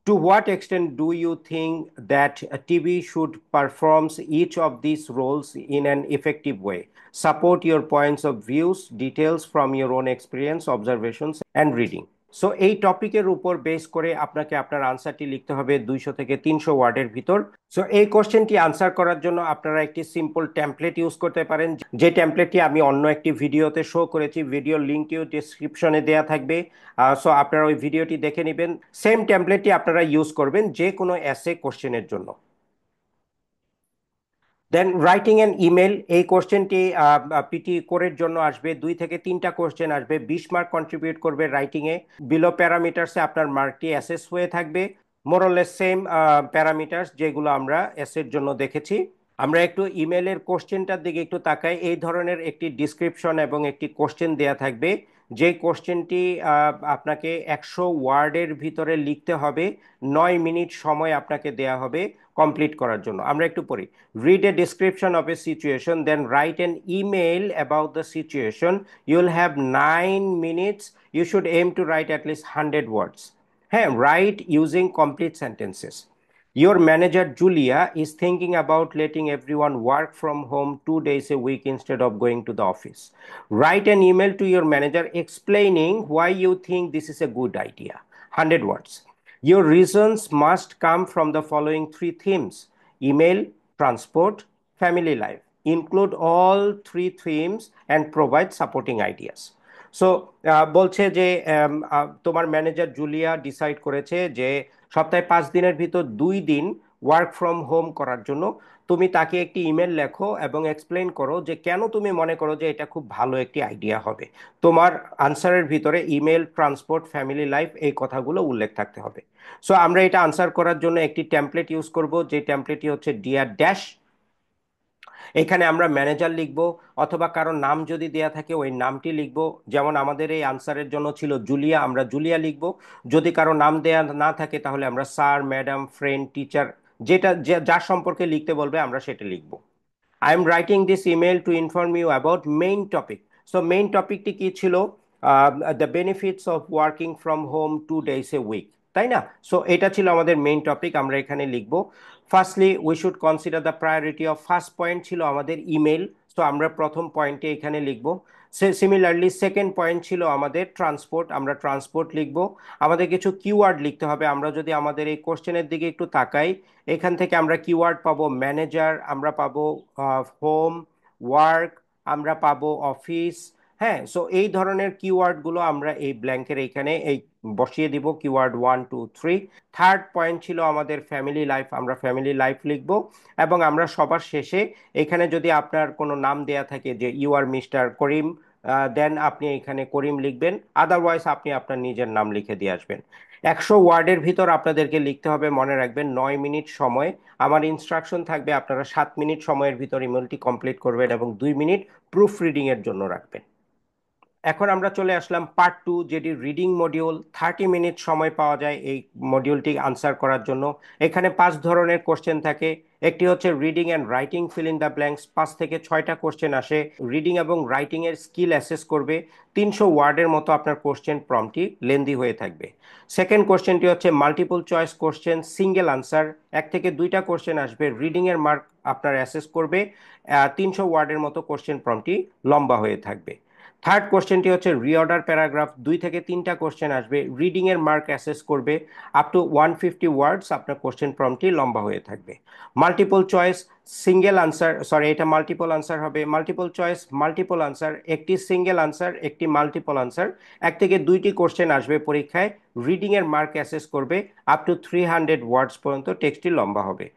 To what extent do you think that TV should perform each of these roles in an effective way? Support your points of views, details from your own experience, observations, and reading. So এই টপিকের উপর base করে আপনাকে আপনার আনসারটি লিখতে হবে 200 থেকে 300 ওয়ার্ডের ভিতর। সো এই কোশ্চেনটি আনসার করার জন্য আপনারা একটি সিম্পল টেমপ্লেট ইউজ করতে পারেন, যে টেমপ্লেটটি আমি অন্য একটি ভিডিওতে শো করেছি। ভিডিওর লিঙ্কটিও ডিসক্রিপশনে দেওয়া থাকবে। সো আপনারা ওই ভিডিওটি দেখে নেবেন। সেম টেমপ্লেটটি আপনারা ইউজ করবেন যে কোনো এসে কোশ্চেনের জন্য। দেন রাইটিং এন ইমেল, এই কোশ্চেনটি পিটি কোরের জন্য আসবে, 2 থেকে 3টা কোশ্চেন আসবে, 20 মার্ক কন্ট্রিবিউট করবে রাইটিং এ। বিলো প্যারামিটার্সে আপনার মার্কটি অ্যাসেস হয়ে থাকবে, মোরলেস সেম প্যারামিটার্স যেগুলো আমরা এসের জন্য দেখেছি। আমরা একটু ইমেলের কোশ্চেনটার দিকে একটু তাকাই। এই ধরনের একটি ডিসক্রিপশন এবং একটি কোশ্চেন দেয়া থাকবে, যে কোশ্চেনটি আপনাকে 100 ওয়ার্ডের ভিতরে লিখতে হবে, 9 মিনিট সময় আপনাকে দেয়া হবে কমপ্লিট করার জন্য। আমরা একটু পড়ি। Read a description of a situation, then write an email about the situation. You'll have 9 minutes. You should aim to write at least 100 words. Hey, write using complete sentences. Your manager Julia is thinking about letting everyone work from home 2 days a week instead of going to the office. Write an email to your manager explaining why you think this is a good idea. 100 words. Your reasons must come from the following 3 themes: email, transport, family life. Include all 3 themes and provide supporting ideas. So বলছে যে তোমার manager Julia decide করেছে যে সপ্তাহে 5 দিনের ভিতর 2 দিন work from home করার জন্য। তুমি তাকে একটি ইমেল লেখো এবং এক্সপ্লেন করো যে কেন তুমি মনে করো যে এটা খুব ভালো একটি আইডিয়া হবে। তোমার আনসারের ভিতরে ইমেল, ট্রান্সপোর্ট, ফ্যামিলি লাইফ এই কথাগুলো উল্লেখ থাকতে হবে। সো আমরা এটা আনসার করার জন্য একটি টেমপ্লেট ইউজ করব, যে টেমপ্লেটটি হচ্ছে ডিয়ার ড্যাশ। এখানে আমরা ম্যানেজার লিখব, অথবা কারো নাম যদি দেয়া থাকে ওই নামটি লিখব। যেমন আমাদের এই আনসারের জন্য ছিল জুলিয়া, আমরা জুলিয়া লিখব। যদি কারো নাম দেয়া না থাকে তাহলে আমরা স্যার, ম্যাডাম, ফ্রেন্ড, টিচার, যেটা যার সম্পর্কে লিখতে বলবে আমরা সেটা লিখব। I am writing this email to inform you about main topic. So main টপিকটি কি ছিল? The benefits of working from home 2 days a week, তাই না? সো এটা ছিল আমাদের মেইন টপিক, আমরা এখানে লিখব। Firstly we should consider the priority of, first point ছিল আমাদের ইমেল, সো আমরা প্রথম পয়েন্টে এখানে লিখব। সিমিলারলি সেকেন্ড পয়েন্ট ছিল আমাদের ট্রান্সপোর্ট, আমরা ট্রান্সপোর্ট লিখব। আমাদের কিছু কিওয়ার্ড লিখতে হবে। আমরা যদি আমাদের এই কোশ্চেনের দিকে একটু তাকাই, এখান থেকে আমরা কিওয়ার্ড পাবো ম্যানেজার, আমরা পাবো হোম, ওয়ার্ক, আমরা পাবো অফিস। হ্যাঁ, সো এই ধরনের কিওয়ার্ডগুলো আমরা এই ব্ল্যাঙ্কের এইখানে এই বসিয়ে দিব, কিওয়ার্ড 1 2 3। থার্ড পয়েন্ট ছিল আমাদের ফ্যামিলি লাইফ, আমরা ফ্যামিলি লাইফ লিখব। এবং আমরা সবার শেষে এখানে যদি আপনার কোনো নাম দেয়া থাকে যে ইউ আর মিস্টার করিম, দেন আপনি এখানে করিম লিখবেন, আদারওয়াইজ আপনি আপনার নিজের নাম লিখে দিয়ে আসবেন। 100 ওয়ার্ডের ভিতর আপনাদেরকে লিখতে হবে, মনে রাখবেন 9 মিনিট সময়। আমার ইনস্ট্রাকশন থাকবে আপনারা 7 মিনিট সময়ের ভিতর ইমেলটি কমপ্লিট করবেন এবং 2 মিনিট প্রুফ রিডিং এর জন্য রাখবেন। এখন আমরা চলে আসলাম পার্ট 2, যেটি রিডিং মডিউল। 30 মিনিট সময় পাওয়া যায় এই মডিউলটি আনসার করার জন্য। এখানে 5 ধরনের কোশ্চেন থাকে। একটি হচ্ছে reading and writing fill in the blanks, 5 থেকে 6টা কোশ্চেন আসে। রিডিং এবং রাইটিং এর স্কিল অ্যাসেস করবে। 300 ওয়ার্ডের মতো আপনার কোশ্চেন, প্রম্পটটি লেন্দি হয়ে থাকবে। সেকেন্ড কোশ্চেনটি হচ্ছে multiple choice question, single answer, 1 থেকে 2টা কোশ্চেন আসবে। রিডিং এর মার্ক আপনার অ্যাসেস করবে। 300 ওয়ার্ডের মতো কোশ্চেন, প্রম্পটটি লম্বা হয়ে থাকবে। থার্ড কোশ্চেনটি হচ্ছে রিঅর্ডার প্যারাগ্রাফ, 2 থেকে 3টা কোশ্চেন আসবে। রিডিং এর মার্ক অ্যাসেস করবে। আপ টু 150 ওয়ার্ডস আপনার কোশ্চেন প্রম্পটটি লম্বা হয়ে থাকবে। Multiple choice single answer, sorry এটা মাল্টিপল আনসার হবে। মাল্টিপল চয়েস মাল্টিপল আনসার, একটি সিঙ্গেল আনসার, একটি মাল্টিপল আনসার, 1 থেকে 2টি কোশ্চেন আসবে পরীক্ষায়। রিডিং এর মার্ক অ্যাসেস করবে। আপ টু 300 ওয়ার্ডস পর্যন্ত টেক্সটটি লম্বা হবে।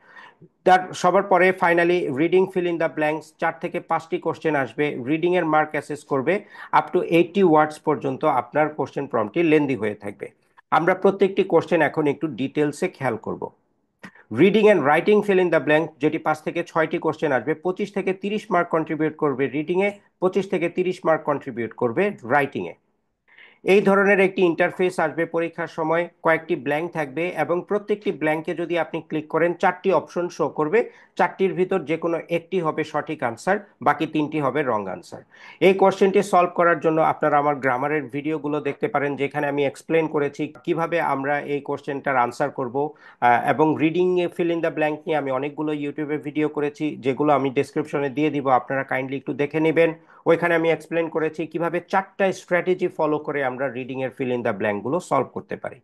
তার সবার পরে finally reading fill in the blanks, 4 থেকে 5টি কোশ্চেন আসবে। রিডিং এর মার্ক অ্যাসেস করবে। আপ টু 80 ওয়ার্ডস পর্যন্ত আপনার কোশ্চেন প্রম্পটটি লেন্দি হয়ে থাকবে। আমরা প্রত্যেকটি কোশ্চেন এখন একটু ডিটেলসে খেয়াল করব। Reading and writing fill in the blank, যেটি 5 থেকে 6টি কোশ্চেন আসবে, 25 থেকে 30 মার্ক কন্ট্রিবিউট করবে রিডিং এ, 25 থেকে 30 মার্ক কন্ট্রিবিউট করবে রাইটিং এ। এই ধরনের একটি ইন্টারফেস আসবে পরীক্ষার সময়, কয়েকটি ব্ল্যাঙ্ক থাকবে এবং প্রত্যেকটি ব্ল্যাঙ্কে যদি আপনি ক্লিক করেন 4টি অপশন শো করবে। 4টির ভিতর যে কোনো একটি হবে সঠিক আনসার, বাকি 3টি হবে রং আনসার। এই কোশ্চেনটি সলভ করার জন্য আপনারা আমার গ্রামারের ভিডিওগুলো দেখতে পারেন, যেখানে আমি এক্সপ্লেন করেছি কিভাবে আমরা এই কোশ্চেনটার আনসার করব। এবং reading fill in the blank নিয়ে আমি অনেকগুলো ইউটিউবে ভিডিও করেছি, যেগুলো আমি ডেসক্রিপশনে দিয়ে দিব, আপনারা কাইন্ডলি একটু দেখে নেবেন। ওইখানে আমি এক্সপ্লেন করেছি কিভাবে 4টা স্ট্র্যাটেজি ফলো করে আমরা রিডিং এর ফিল ইন দ্য ব্ল্যাঙ্ক গুলো সলভ করতে পারি।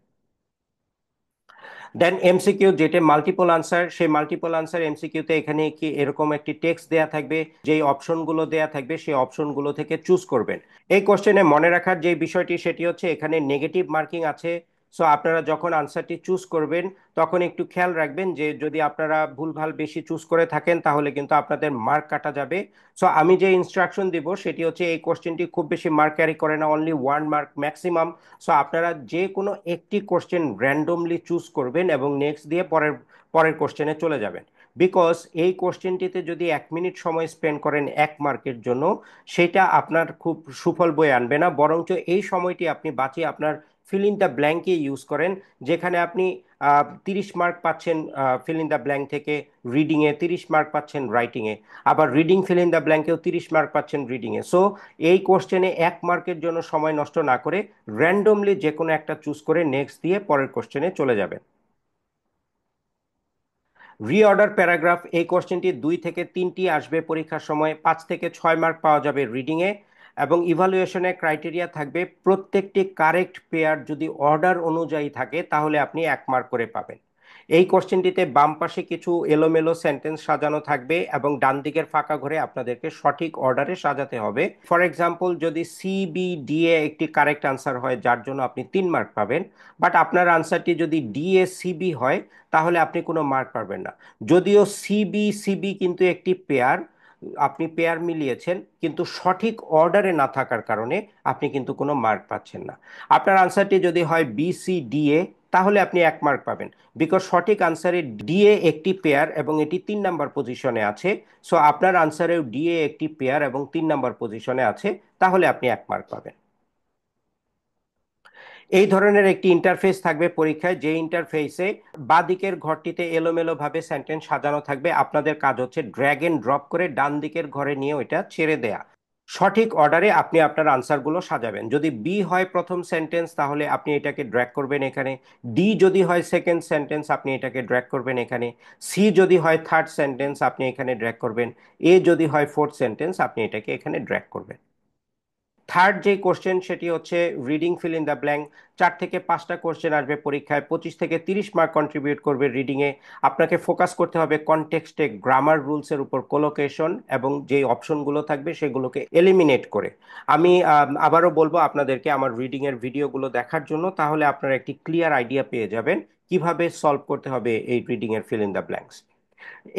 দেন এমসিকিউ, যেটা মাল্টিপল আনসার, সেই মাল্টিপল আনসার এমসিকিউতে এখানে কি এরকম একটি টেক্সট দেয়া থাকবে, যেই অপশনগুলো দেয়া থাকবে সেই অপশনগুলো থেকে চুজ করবেন। এই কোশ্চেনে মনে রাখার যে বিষয়টি সেটি হচ্ছে এখানে নেগেটিভ মার্কিং আছে সো আপনারা যখন আনসারটি চুজ করবেন তখন একটু খেয়াল রাখবেন যে যদি আপনারা ভুলভাল বেশি চুজ করে থাকেন তাহলে কিন্তু আপনাদের মার্ক কাটা যাবে। সো আমি যে ইনস্ট্রাকশন দিব সেটি হচ্ছে এই কোশ্চেনটি খুব বেশি মার্ক ক্যারি করে না, অনলি 1 মার্ক ম্যাক্সিমাম। সো আপনারা যে কোনো একটি কোশ্চেন র্যান্ডমলি চুজ করবেন এবং নেক্সট দিয়ে পরের পরের কোশ্চেনে চলে যাবেন। বিকজ এই কোশ্চেনটিতে যদি 1 মিনিট সময় স্পেন্ড করেন 1 মার্কের জন্য, সেটা আপনার খুব সুফল বয়ে আনবে না, বরঞ্চ এই সময়টি আপনি বাঁচিয়ে আপনার ফিল ইন দ্য ব্ল্যাঙ্কে ইউজ করেন, যেখানে আপনি 30 মার্ক পাচ্ছেন ফিল ইন দ্য ব্ল্যাঙ্ক থেকে রিডিংয়ে, 30 মার্ক পাচ্ছেন রাইটিংয়ে, আবার রিডিং ফিল ইন দ্য ব্ল্যাঙ্কেও 30 মার্ক পাচ্ছেন রিডিংয়ে। সো এই কোশ্চেনে 1 মার্কের জন্য সময় নষ্ট না করে র্যান্ডমলি যে কোনো একটা চুজ করে নেক্সট দিয়ে পরের কোশ্চেনে চলে যাবেন। রিঅর্ডার প্যারাগ্রাফ, এই কোশ্চেনটি 2 থেকে 3টি আসবে পরীক্ষার সময়, 5 থেকে 6 মার্ক পাওয়া যাবে রিডিংয়ে, এবং ইভালুয়েশনের ক্রাইটেরিয়া থাকবে প্রত্যেকটি কারেক্ট পেয়ার যদি অর্ডার অনুযায়ী থাকে তাহলে আপনি 1 মার্ক করে পাবেন। এই কোশ্চেনটিতে বাম পাশে কিছু এলোমেলো সেন্টেন্স সাজানো থাকবে এবং ডান দিকের ফাঁকা ঘরে আপনাদেরকে সঠিক অর্ডারে সাজাতে হবে। ফর এক্সাম্পল, যদি সি বি ডি এ একটি কারেক্ট আনসার হয় যার জন্য আপনি 3 মার্ক পাবেন, বাট আপনার আনসারটি যদি ডি এ সিবি হয় তাহলে আপনি কোনো মার্ক পাবেন না। যদিও সিবি সিবি কিন্তু একটি পেয়ার, আপনি পেয়ার মিলিয়েছেন, কিন্তু সঠিক অর্ডারে না থাকার কারণে আপনি কিন্তু কোনো মার্ক পাচ্ছেন না। আপনার আনসারটি যদি হয় BCDA, তাহলে আপনি 1 মার্ক পাবেন, বিকজ সঠিক আনসারে ডিএ একটি পেয়ার এবং এটি 3 নাম্বার পজিশনে আছে। সো আপনার আনসারেও ডিএ একটি পেয়ার এবং 3 নাম্বার পজিশনে আছে, তাহলে আপনি 1 মার্ক পাবেন। এই ধরনের একটি ইন্টারফেস থাকবে পরীক্ষায়, যে ইন্টারফেসে বাঁ দিকের ঘরটিতে এলোমেলো ভাবে সেন্টেন্স সাজানো থাকবে, আপনাদের কাজ হচ্ছে ড্র্যাগ এন্ড ড্রপ করে ডান দিকের ঘরে নিয়ে ওইটা ছেড়ে দেয়া। সঠিক অর্ডারে আপনি আপনার আনসারগুলো সাজাবেন। যদি বি হয় প্রথম সেন্টেন্স তাহলে আপনি এটাকে ড্র্যাগ করবেন এখানে, ডি যদি হয় সেকেন্ড সেন্টেন্স আপনি এটাকে ড্র্যাগ করবেন এখানে, সি যদি হয় থার্ড সেন্টেন্স আপনি এখানে ড্র্যাগ করবেন, এ যদি হয় ফোর্থ সেন্টেন্স আপনি এটাকে এখানে ড্র্যাগ করবেন। থার্ড যে কোশ্চেন সেটি হচ্ছে reading fill in the blank. 4 থেকে 5টা কোশ্চেন আসবে পরীক্ষায়, 25 থেকে 30 মার্ক কন্ট্রিবিউট করবে রিডিংয়ে। আপনাকে ফোকাস করতে হবে কনটেক্সটে, গ্রামার রুলসের উপর, কোলোকেশন এবং যে অপশনগুলো থাকবে সেগুলোকে এলিমিনেট করে। আমি আবারও বলবো আপনাদেরকে আমার রিডিংয়ের ভিডিওগুলো দেখার জন্য, তাহলে আপনারা একটি ক্লিয়ার আইডিয়া পেয়ে যাবেন কিভাবে সলভ করতে হবে এই রিডিংয়ের ফিল ইন দ্য ব্ল্যাঙ্কস।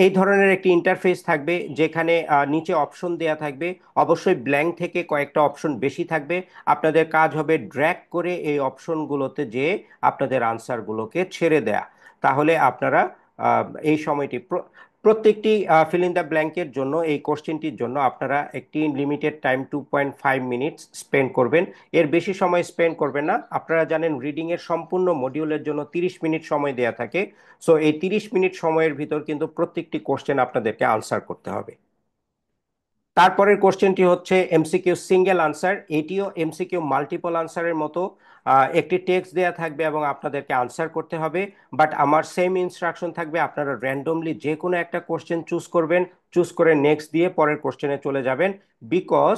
এই ধরনের একটি ইন্টারফেস থাকবে যেখানে নিচে অপশন দেয়া থাকবে, অবশ্যই ব্ল্যাঙ্ক থেকে কয়েকটা অপশন বেশি থাকবে। আপনাদের কাজ হবে ড্র্যাগ করে এই অপশনগুলোতে যে আপনাদের আনসারগুলোকে ছেড়ে দেয়া, তাহলে আপনারা এই সময়টি প্রত্যেকটি ফিল ইন দ্য ব্ল্যাঙ্কের জন্য, এই কোশ্চেনটির জন্য আপনারা একটি লিমিটেড টাইম 2.5 মিনিটস স্পেন্ড করবেন, এর বেশি সময় স্পেন্ড করবেন না। আপনারা জানেন রিডিং এর সম্পূর্ণ মডিউলের জন্য 30 মিনিট সময় দেয়া থাকে। সো এই 30 মিনিট সময়ের ভিতর কিন্তু প্রত্যেকটি কোশ্চেন আপনাদেরকে আনসার করতে হবে। তারপরের কোশ্চেনটি হচ্ছে এমসিকিউ সিঙ্গেল আনসার, এটিও এমসিকিউ মাল্টিপল আনসারের মতো। একটি টেক্সট দেয়া থাকবে এবং আপনাদেরকে আনসার করতে হবে, বাট আমার সেম ইনস্ট্রাকশন থাকবে, আপনারা র্যান্ডমলি যে কোনো একটা কোশ্চেন চুজ করবেন, চুজ করে নেক্সট দিয়ে পরের কোশ্চেনে চলে যাবেন। বিকজ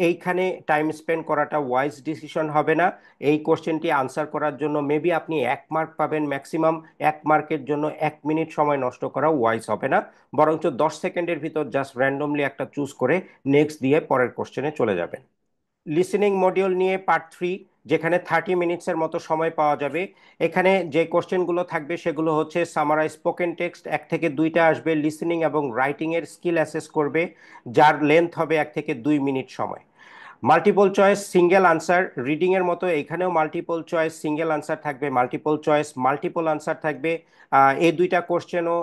এইখানে টাইম স্পেন্ড করাটা ওয়াইজ ডিসিশন হবে না। এই কোশ্চেনটি আনসার করার জন্য মেবি আপনি 1 মার্ক পাবেন ম্যাক্সিমাম, 1 মার্কের জন্য 1 মিনিট সময় নষ্ট করা ওয়াইজ হবে না, বরঞ্চ 10 সেকেন্ডের ভিতর জাস্ট র্যান্ডমলি একটা চুজ করে নেক্সট দিয়ে পরের কোশ্চেনে চলে যাবেন। লিসেনিং মডিউল নিয়ে পার্ট 3, যেখানে 30 মিনিটসের মতো সময় পাওয়া যাবে। এখানে যে কোশ্চেনগুলো থাকবে সেগুলো হচ্ছে সামারাইজ স্পোকেন টেক্সট, 1 থেকে 2টা আসবে, লিসেনিং এবং রাইটিং এর স্কিল অ্যাসেস করবে, যার লেন্থ হবে 1 থেকে 2 মিনিট সময়। Multiple choice single answer, reading এর মতো এখানেও মাল্টিপল চয়েস সিঙ্গেল আনসার থাকবে, মাল্টিপল চয়েস মাল্টিপল আনসার থাকবে। এই দুইটা কোশ্চেনও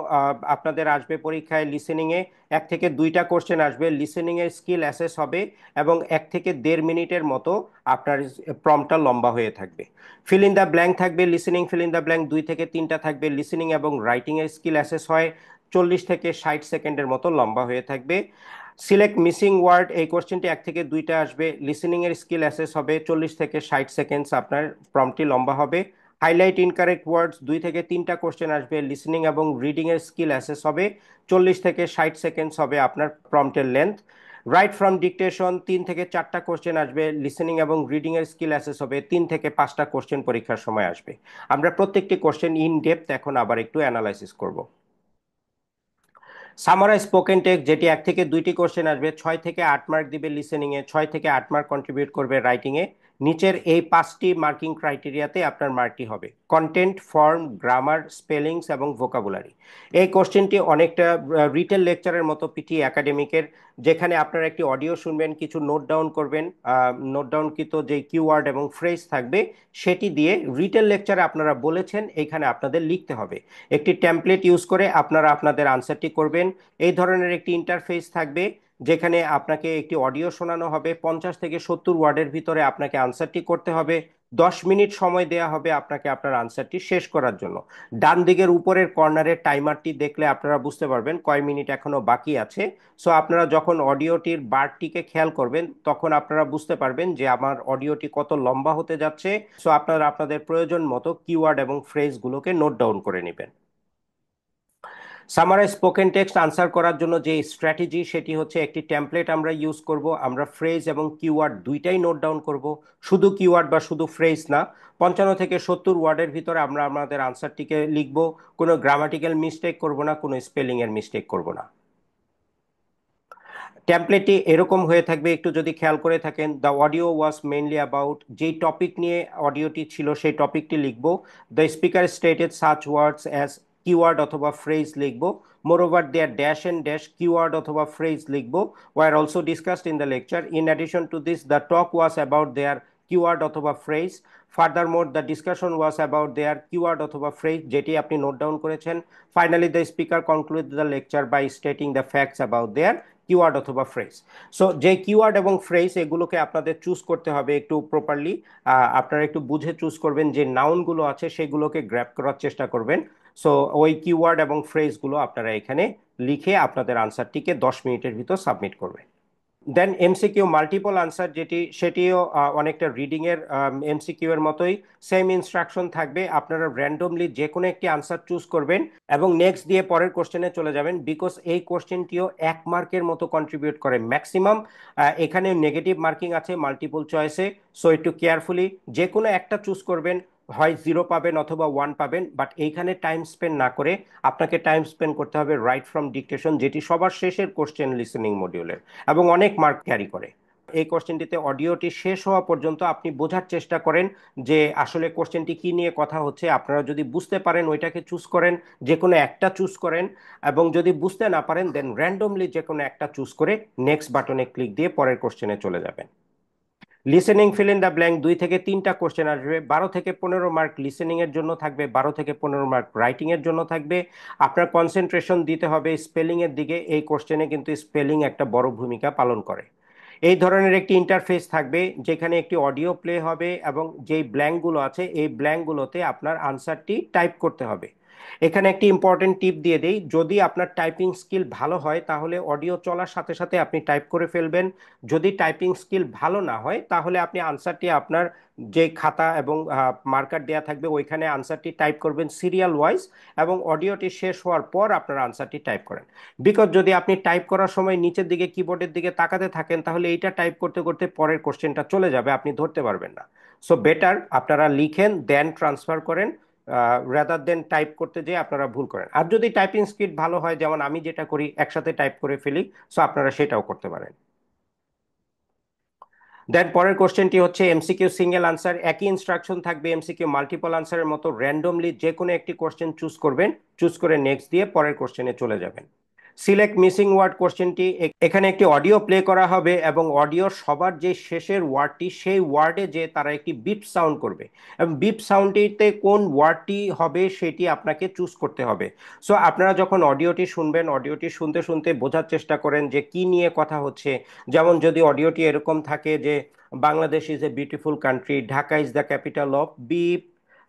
আপনাদের আসবে পরীক্ষায় লিসেনিং এ। 1 থেকে 2টা কোশ্চেন আসবে, লিসেনিং এর স্কিল অ্যাসেস হবে এবং 1 থেকে 1.5 মিনিটের মতো আপনার প্রম্পটটা লম্বা হয়ে থাকবে। ফিল ইন দ্য ব্ল্যাঙ্ক থাকবে, listening feel in the blank 2 থেকে 3টা থাকবে, লিসেনিং এবং রাইটিং এর স্কিল অ্যাসেস হয়, 40 থেকে 60 সেকেন্ডের মতো লম্বা হয়ে থাকবে। সিলেক্ট মিসিং ওয়ার্ড, এই কোশ্চেনটি 1 থেকে 2টা আসবে, লিসেনিং এর স্কিল অ্যাসেস হবে, 40 থেকে 60 সেকেন্ডস আপনার প্রম্পটটি লম্বা হবে। হাইলাইট ইনকারেক্ট ওয়ার্ডস, 2 থেকে 3টা কোশ্চেন আসবে, লিসেনিং এবং রিডিং এর স্কিল অ্যাসেস হবে, 40 থেকে 60 সেকেন্ডস হবে আপনার প্রম্পটের লেন্থ। রাইট ফ্রম ডিকটেশন, 3 থেকে 4টা কোশ্চেন আসবে, লিসেনিং এবং রিডিং এর স্কিল অ্যাসেস হবে, 3 থেকে 5টা কোশ্চেন পরীক্ষার সময় আসবে। আমরা প্রত্যেকটি কোশ্চেন ইন ডেপথ এখন আবার একটু অ্যানালাইসিস করব। সামারাইজ স্পোকেন টেক্সট, যেটি 1 থেকে 2টি কোশ্চেন আসবে, 6 থেকে 8 মার্ক দিবে লিসেনিং এ, 6 থেকে 8 মার্ক কন্ট্রিবিউট করবে রাইটিং এ। নিচের এই 5টি মার্কিং ক্রাইটেরিয়াতে আপনার মার্কটি হবে: কন্টেন্ট, ফর্ম, গ্রামার, স্পেলিংস এবং ভোকাবুলারি। এই কোশ্চেনটি অনেকটা রিটেল লেকচারের মতো পিটি একাডেমিকের, যেখানে আপনারা একটি অডিও শুনবেন, কিছু নোট ডাউন করবেন, নোট ডাউনকৃত যে কিওয়ার্ড এবং ফ্রেজ থাকবে সেটি দিয়ে রিটেল লেকচারে আপনারা বলেছেন এখানে আপনাদের লিখতে হবে। একটি টেমপ্লেট ইউজ করে আপনারা আপনাদের আনসারটি করবেন। এই ধরনের একটি ইন্টারফেস থাকবে যেখানে আপনাকে একটি অডিও শোনানো হবে, 50 থেকে 70 ওয়ার্ডের ভিতরে আপনাকে আনসারটি করতে হবে। 10 মিনিট সময় দেয়া হবে আপনাকে আপনার আনসারটি শেষ করার জন্য। ডান দিকের উপরের কর্নারের টাইমারটি দেখলে আপনারা বুঝতে পারবেন কয় মিনিট এখনো বাকি আছে। সো আপনারা যখন অডিওটির বারটিকে খেয়াল করবেন তখন আপনারা বুঝতে পারবেন যে আমার অডিওটি কত লম্বা হতে যাচ্ছে। সো আপনারা আপনাদের প্রয়োজন মতো কিওয়ার্ড এবং ফ্রেজগুলোকে নোট ডাউন করে নেবেন। সামারাইজ স্পোকেন টেক্সট আনসার করার জন্য যে স্ট্র্যাটেজি সেটি হচ্ছে, একটি টেমপ্লেট আমরা ইউজ করব, আমরা ফ্রেজ এবং কিওয়ার্ড দুইটাই নোট ডাউন করব, শুধু কিওয়ার্ড বা শুধু ফ্রেজ না। 55 থেকে 70 ওয়ার্ডের ভিতরে আমরা আমাদের আনসারটিকে লিখব, কোনো গ্রামাটিক্যাল মিস্টেক করব না, কোনো স্পেলিং এর মিস্টেক করব না। টেমপ্লেটটি এরকম হয়ে থাকবে, একটু যদি খেয়াল করে থাকেন, the audio was mainly about, যেই টপিক নিয়ে অডিওটি ছিল সেই টপিকটি লিখবো। The speaker stated such words as, keyword অথবা ফ্রেজ লিখবো। Moreover their dash and dash, keyword অথবা ফ্রেজ লিখবো, were also discussed in the lecture. In addition to this the talk was about their keyword অথবা phrase. Furthermore the discussion was about their keyword অথবা phrase, যেটি আপনি note down করেছেন। Finally the speaker conclude the lecture by stating the facts about their keyword অথবা phrase. So যে keyword এবং phrase এগুলোকে আপনাদের চুজ করতে হবে একটু প্রপারলি। আপনারা একটু বুঝে চুজ করবেন, যে নাউনগুলো আছে সেগুলোকে গ্র্যাব করার চেষ্টা করবেন। সো ওই কিওয়ার্ড এবং ফ্রেজগুলো আপনারা এখানে লিখে আপনাদের আনসারটিকে 10 মিনিটের ভিতর সাবমিট করবেন। দেন এমসিকিউ মাল্টিপল আনসার, সেটিও অনেকটা রিডিং এর এমসিকিউ এর মতোই সেম ইনস্ট্রাকশন থাকবে। আপনারা র্যান্ডমলি যে কোনো একটি আনসার চুজ করবেন এবং নেক্সট দিয়ে পরের কোশ্চেনে চলে যাবেন, বিকজ এই কোশ্চেনটিও 1 মার্কের মতো কন্ট্রিবিউট করে ম্যাক্সিমাম। এখানে নেগেটিভ মার্কিং আছে মাল্টিপল চয়েসে, সো একটু কেয়ারফুলি যে কোনো একটা চুজ করবেন, হয় 0 পাবেন অথবা 1 পাবেন। বাট এইখানে টাইম স্পেন্ড না করে আপনাকে টাইম স্পেন্ড করতে হবে রাইট ফ্রম ডিকটেশন, যেটি সবার শেষের কোশ্চেন লিসেনিং মডিউলের এবং অনেক মার্ক ক্যারি করে। এই কোশ্চেনটিতে অডিওটি শেষ হওয়া পর্যন্ত আপনি বোঝার চেষ্টা করেন যে আসলে কোশ্চেনটি কি নিয়ে কথা হচ্ছে। আপনারা যদি বুঝতে পারেন ওইটাকে চুজ করেন, যে কোনো একটা চুজ করেন, এবং যদি বুঝতে না পারেন দেন র্যান্ডমলি যে কোনো একটা চুজ করে নেক্সট বাটনে ক্লিক দিয়ে পরের কোশ্চেনে চলে যাবেন। Listening feel in the blank 2 থেকে 3টা কোশ্চেন আসবে। 12 থেকে 15 মার্ক লিসেনিং এর জন্য থাকবে, 12 থেকে 15 মার্ক রাইটিং এর জন্য থাকবে। আপনার কনসেন্ট্রেশন দিতে হবে স্পেলিং এর দিকে, এই কোশ্চেনে কিন্তু স্পেলিং একটা বড় ভূমিকা পালন করে। এই ধরনের একটি ইন্টারফেস থাকবে যেখানে একটি অডিও প্লে হবে এবং যেই ব্ল্যাঙ্কগুলো আছে এই ব্ল্যাঙ্কগুলোতে আপনার আনসারটি টাইপ করতে হবে। এখানে একটি ইম্পর্টেন্ট টিপ দিয়ে দেই, যদি আপনার টাইপিং স্কিল ভালো হয় তাহলে অডিও চলার সাথে সাথে আপনি টাইপ করে ফেলবেন। যদি টাইপিং স্কিল ভালো না হয় তাহলে আপনি আনসারটি আপনার যে খাতা এবং মার্কার দেয়া থাকবে ওইখানে আনসারটি টাইপ করবেন সিরিয়াল ওয়াইজ, এবং অডিওটি শেষ হওয়ার পর আপনার আনসারটি টাইপ করেন। বিকজ যদি আপনি টাইপ করার সময় নিচের দিকে কিবোর্ডের দিকে তাকাতে থাকেন তাহলে এইটা টাইপ করতে করতে পরের কোশ্চেনটা চলে যাবে, আপনি ধরতে পারবেন না। সো বেটার আপনারা লিখেন দেন ট্রান্সফার করেন, রাদার দেন টাইপ করতে যেয়ে আপনারা ভুল করেন। আর যদি টাইপিং স্পিড ভালো হয়, যেমন আমি যেটা করি একসাথে টাইপ করে ফেলি, সো আপনারা সেটাও করতে পারেন। দেন পরের কোশ্চেনটি হচ্ছে এমসিকিউ সিঙ্গেল আনসার, একই ইনস্ট্রাকশন থাকবে এমসিকিউ মাল্টিপল আনসারের মতো। র্যান্ডমলি যে কোনো একটি কোশ্চেন চুজ করবেন, চুজ করে নেক্সট দিয়ে পরের কোশ্চেনে চলে যাবেন। সিলেক্ট মিসিং ওয়ার্ড কোশ্চেনটি, এখানে একটি অডিও প্লে করা হবে এবং অডিওর সবার যে শেষের ওয়ার্ডটি সেই ওয়ার্ডে যে তারা একটি বিপ সাউন্ড করবে, এবং বিপ সাউন্ডটিতে কোন ওয়ার্ডটি হবে সেটি আপনাকে চুজ করতে হবে। সো আপনারা যখন অডিওটি শুনবেন, অডিওটি শুনতে শুনতে বোঝার চেষ্টা করেন যে কি নিয়ে কথা হচ্ছে। যেমন যদি অডিওটি এরকম থাকে যে Bangladesh is a beautiful country, Dhaka is the capital of beep,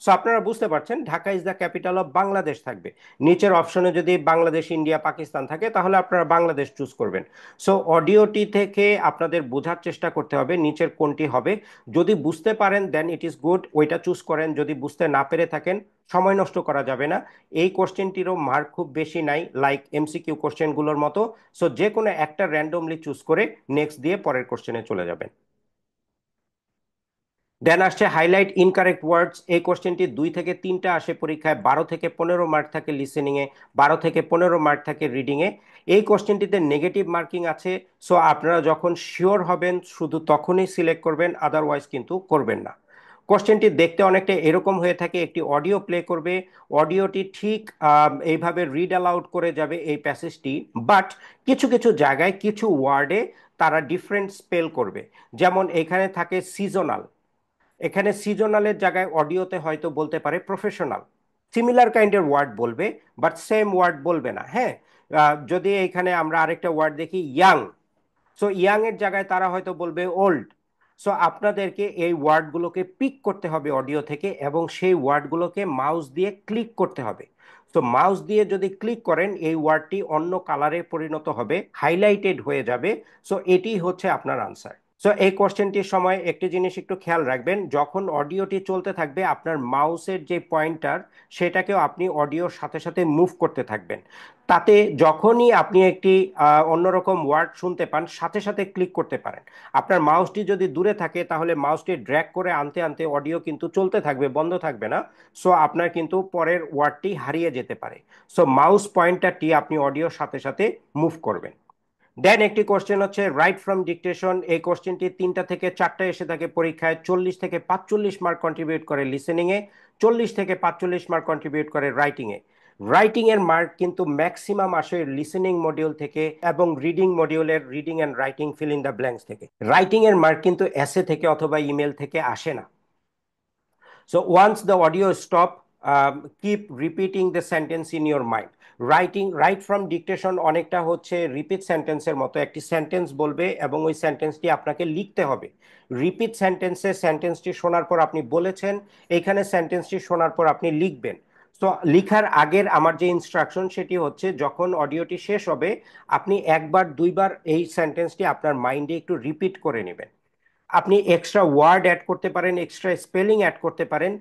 so আপনারা বুঝতে পারছেন Dhaka is the capital of Bangladesh থাকবে। নিচের অপশনে যদি বাংলাদেশ, ইন্ডিয়া, পাকিস্তান থাকে তাহলে আপনারা বাংলাদেশ চুজ করবেন। সো অডিওটি থেকে আপনাদের বোঝার চেষ্টা করতে হবে নিচের কোনটি হবে। যদি বুঝতে পারেন দেন ইট ইজ গুড, ওইটা চুজ করেন। যদি বুঝতে না পেরে থাকেন সময় নষ্ট করা যাবে না। এই কোশ্চেনটিরও মার্ক খুব বেশি নাই লাইক এমসিকিউ কোশ্চেনগুলোর মতো। সো যে কোনো একটা র্যান্ডমলি চুজ করে নেক্সট দিয়ে পরের কোশ্চেনে চলে যাবেন। দেন আসছে হাইলাইট ইনকারেক্ট ওয়ার্ডস। এই কোশ্চেনটি 2 থেকে 3টা আসে পরীক্ষায়, 12 থেকে 15 মার্ক থাকে লিসেনিং এ, 12 থেকে 15 মার্ক থাকে রিডিং এ। এই কোশ্চেনটিতে নেগেটিভ মার্কিং আছে। সো আপনারা যখন শিওর হবেন শুধু তখনই সিলেক্ট করবেন, আদারওয়াইজ কিন্তু করবেন না। কোশ্চেনটি দেখতে অনেকটা এরকম হয়ে থাকে, একটি অডিও প্লে করবে, অডিওটি ঠিক এইভাবে রিড অ্যালাউড করে যাবে এই প্যাসেজটি, বাট কিছু কিছু জায়গায় কিছু ওয়ার্ডে তারা ডিফারেন্ট স্পেল করবে। যেমন এখানে থাকে সিজনাল, এখানে সিজনালের জায়গায় অডিওতে হয়তো বলতে পারে প্রফেশনাল, সিমিলার কাইন্ডের ওয়ার্ড বলবে বাট সেম ওয়ার্ড বলবে না। হ্যাঁ, যদি এখানে আমরা আরেকটা ওয়ার্ড দেখি ইয়াং, সো ইয়াং এর জায়গায় তারা হয়তো বলবে ওল্ড। সো আপনাদেরকে এই ওয়ার্ডগুলোকে পিক করতে হবে অডিও থেকে এবং সেই ওয়ার্ডগুলোকে মাউস দিয়ে ক্লিক করতে হবে। তো মাউস দিয়ে যদি ক্লিক করেন এই ওয়ার্ডটি অন্য কালারে পরিণত হবে, হাইলাইটেড হয়ে যাবে। সো এটি হচ্ছে আপনার আনসার। সো এই কোশ্চেনটির সময় একটি জিনিস একটু খেয়াল রাখবেন, যখন অডিওটি চলতে থাকবে আপনার মাউসের যে পয়েন্টার সেটাকেও আপনি অডিওর সাথে সাথে মুভ করতে থাকবেন। তাতে যখনই আপনি একটি অন্যরকম ওয়ার্ড শুনতে পান সাথে সাথে ক্লিক করতে পারেন। আপনার মাউসটি যদি দূরে থাকে তাহলে মাউসটি ড্র্যাগ করে আনতে আনতে অডিও কিন্তু চলতে থাকবে, বন্ধ থাকবে না। সো আপনার কিন্তু পরের ওয়ার্ডটি হারিয়ে যেতে পারে। সো মাউস পয়েন্টারটি আপনি অডিওর সাথে সাথে মুভ করবেন। দেন একটি কোশ্চেন হচ্ছে রাইট ফ্রম ডিকটেশন। এই কোশ্চেনটি 3টা থেকে 4টা এসে থাকে পরীক্ষায়, 40 থেকে 45 মার্ক কন্ট্রিবিউট করে লিসেনিং এ, 40 থেকে 45 মার্ক কন্ট্রিবিউট করে রাইটিং এ। রাইটিং এর মার্ক কিন্তু ম্যাক্সিমাম আসে লিসেনিং মডিউল থেকে এবং রিডিং মডিউলের reading and writing fill in the blanks থেকে। রাইটিং এর মার্ক কিন্তু এসে থেকে অথবা ইমেল থেকে আসে না। So once the audio stop, keep repeating the sentence in your mind. Write from dictation অনেকটা হচ্ছে রিপিট সেন্টেন্সের মতো, একটি সেন্টেন্স বলবে এবং ওই সেন্টেন্সটি আপনাকে লিখতে হবে। রিপিট সেন্টেন্সে সেন্টেন্সটি শোনার পর আপনি বলেছেন, এখানে সেন্টেন্সটি শোনার পর আপনি লিখবেন। তো লিখার আগের আমার যে ইনস্ট্রাকশন সেটি হচ্ছে যখন অডিওটি শেষ হবে আপনি একবার দুইবার এই সেন্টেন্সটি আপনার মাইন্ডে একটু রিপিট করে নেবেন। আপনি এক্সট্রা ওয়ার্ড অ্যাড করতে পারেন, এক্সট্রা স্পেলিং অ্যাড করতে পারেন,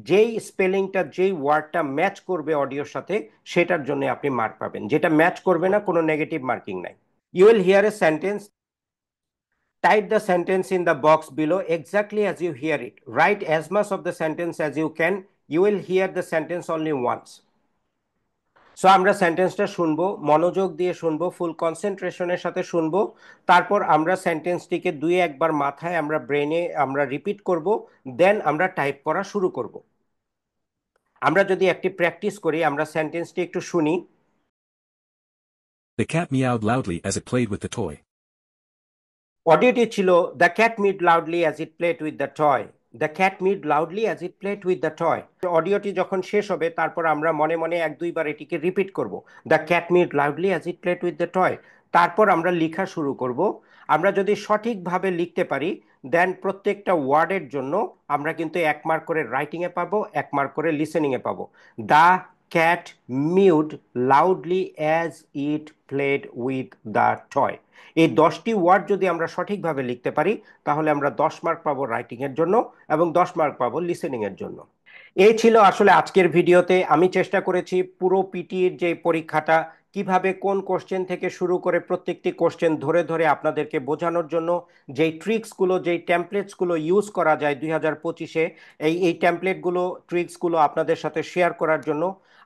যেই স্পেলিংটা যেই ওয়ার্ডটা ম্যাচ করবে অডিওর সাথে সেটার জন্য আপনি মার্ক পাবেন। যেটা ম্যাচ করবে না কোনো নেগেটিভ মার্কিং নাই। You will hear a sentence, type the sentence in the box below exactly as you hear it. Write as much of the sentence as you can. You will hear the sentence only once. So আমরা সেন্টেন্সটা শুনবো, মনোযোগ দিয়ে শুনবো, ফুল কনসেন্ট্রেশনের সাথে শুনবো। তারপর আমরা সেন্টেন্সটিকে 2-1 বার মাথায় আমরা ব্রেনে আমরা রিপিট করব। দেন আমরা টাইপ করা শুরু করব। আমরা যদি একটি প্র্যাকটিস করি, আমরা সেন্টেন্সটি একটু শুনি। The cat meowed loudly as it played with the toy. অডিওটি ছিল the cat meowed loudly as it played with the toy. The cat meowed loudly as it played with the toy. অডিওটি যখন শেষ হবে তারপর আমরা মনে মনে 1-2 বার এটিকে রিপিট করব, the cat meowed loudly as it played with the toy. তারপর আমরা লেখা শুরু করব। আমরা যদি সঠিকভাবে লিখতে পারি দেন প্রত্যেকটা ওয়ার্ডের জন্য আমরা কিন্তু 1 মার্ক করে রাইটিংয়ে পাবো, 1 মার্ক করে লিসেনিংয়ে পাবো। The cat meowed loudly as it played with the toy. এই 10টি ওয়ার্ড যদি আমরা সঠিকভাবে লিখতে পারি তাহলে আমরা 10 মার্ক পাবো রাইটিং এর জন্য এবং 10 মার্ক পাবো লিসেনিং এর জন্য। এই ছিল আসলে আজকের ভিডিওতে। আমি চেষ্টা করেছি পুরো পিটির যে পরীক্ষাটা কিভাবে কোন কোশ্চেন থেকে শুরু করে প্রত্যেকটি কোশ্চেন ধরে ধরে আপনাদেরকে বোঝানোর জন্য, যেই ট্রিক্সগুলো যেই টেমপ্লেটসগুলো ইউজ করা যায় 2025-এ, এই টেমপ্লেটগুলো ট্রিক্সগুলো আপনাদের সাথে শেয়ার করার জন্য।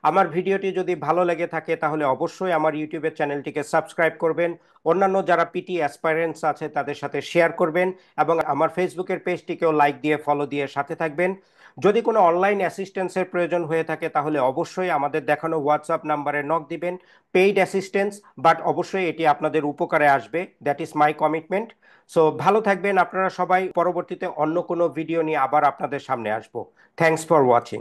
আমার ভিডিওটি যদি ভালো লেগে থাকে তাহলে অবশ্যই আমার ইউটিউবের চ্যানেলটিকে সাবস্ক্রাইব করবেন, অন্যান্য যারা পিটি অ্যাসপাইরেন্টস আছে তাদের সাথে শেয়ার করবেন এবং আমার ফেসবুকের পেজটিকেও লাইক দিয়ে ফলো দিয়ে সাথে থাকবেন। যদি কোনো অনলাইন অ্যাসিস্ট্যান্সের প্রয়োজন হয়ে থাকে তাহলে অবশ্যই আমাদের দেখানো হোয়াটসঅ্যাপ নাম্বারে নক দিবেন। পেইড অ্যাসিস্ট্যান্স, বাট অবশ্যই এটি আপনাদের উপকারে আসবে, that is my commitment. So ভালো থাকবেন আপনারা সবাই। পরবর্তীতে অন্য কোনো ভিডিও নিয়ে আবার আপনাদের সামনে আসবো। Thanks for watching.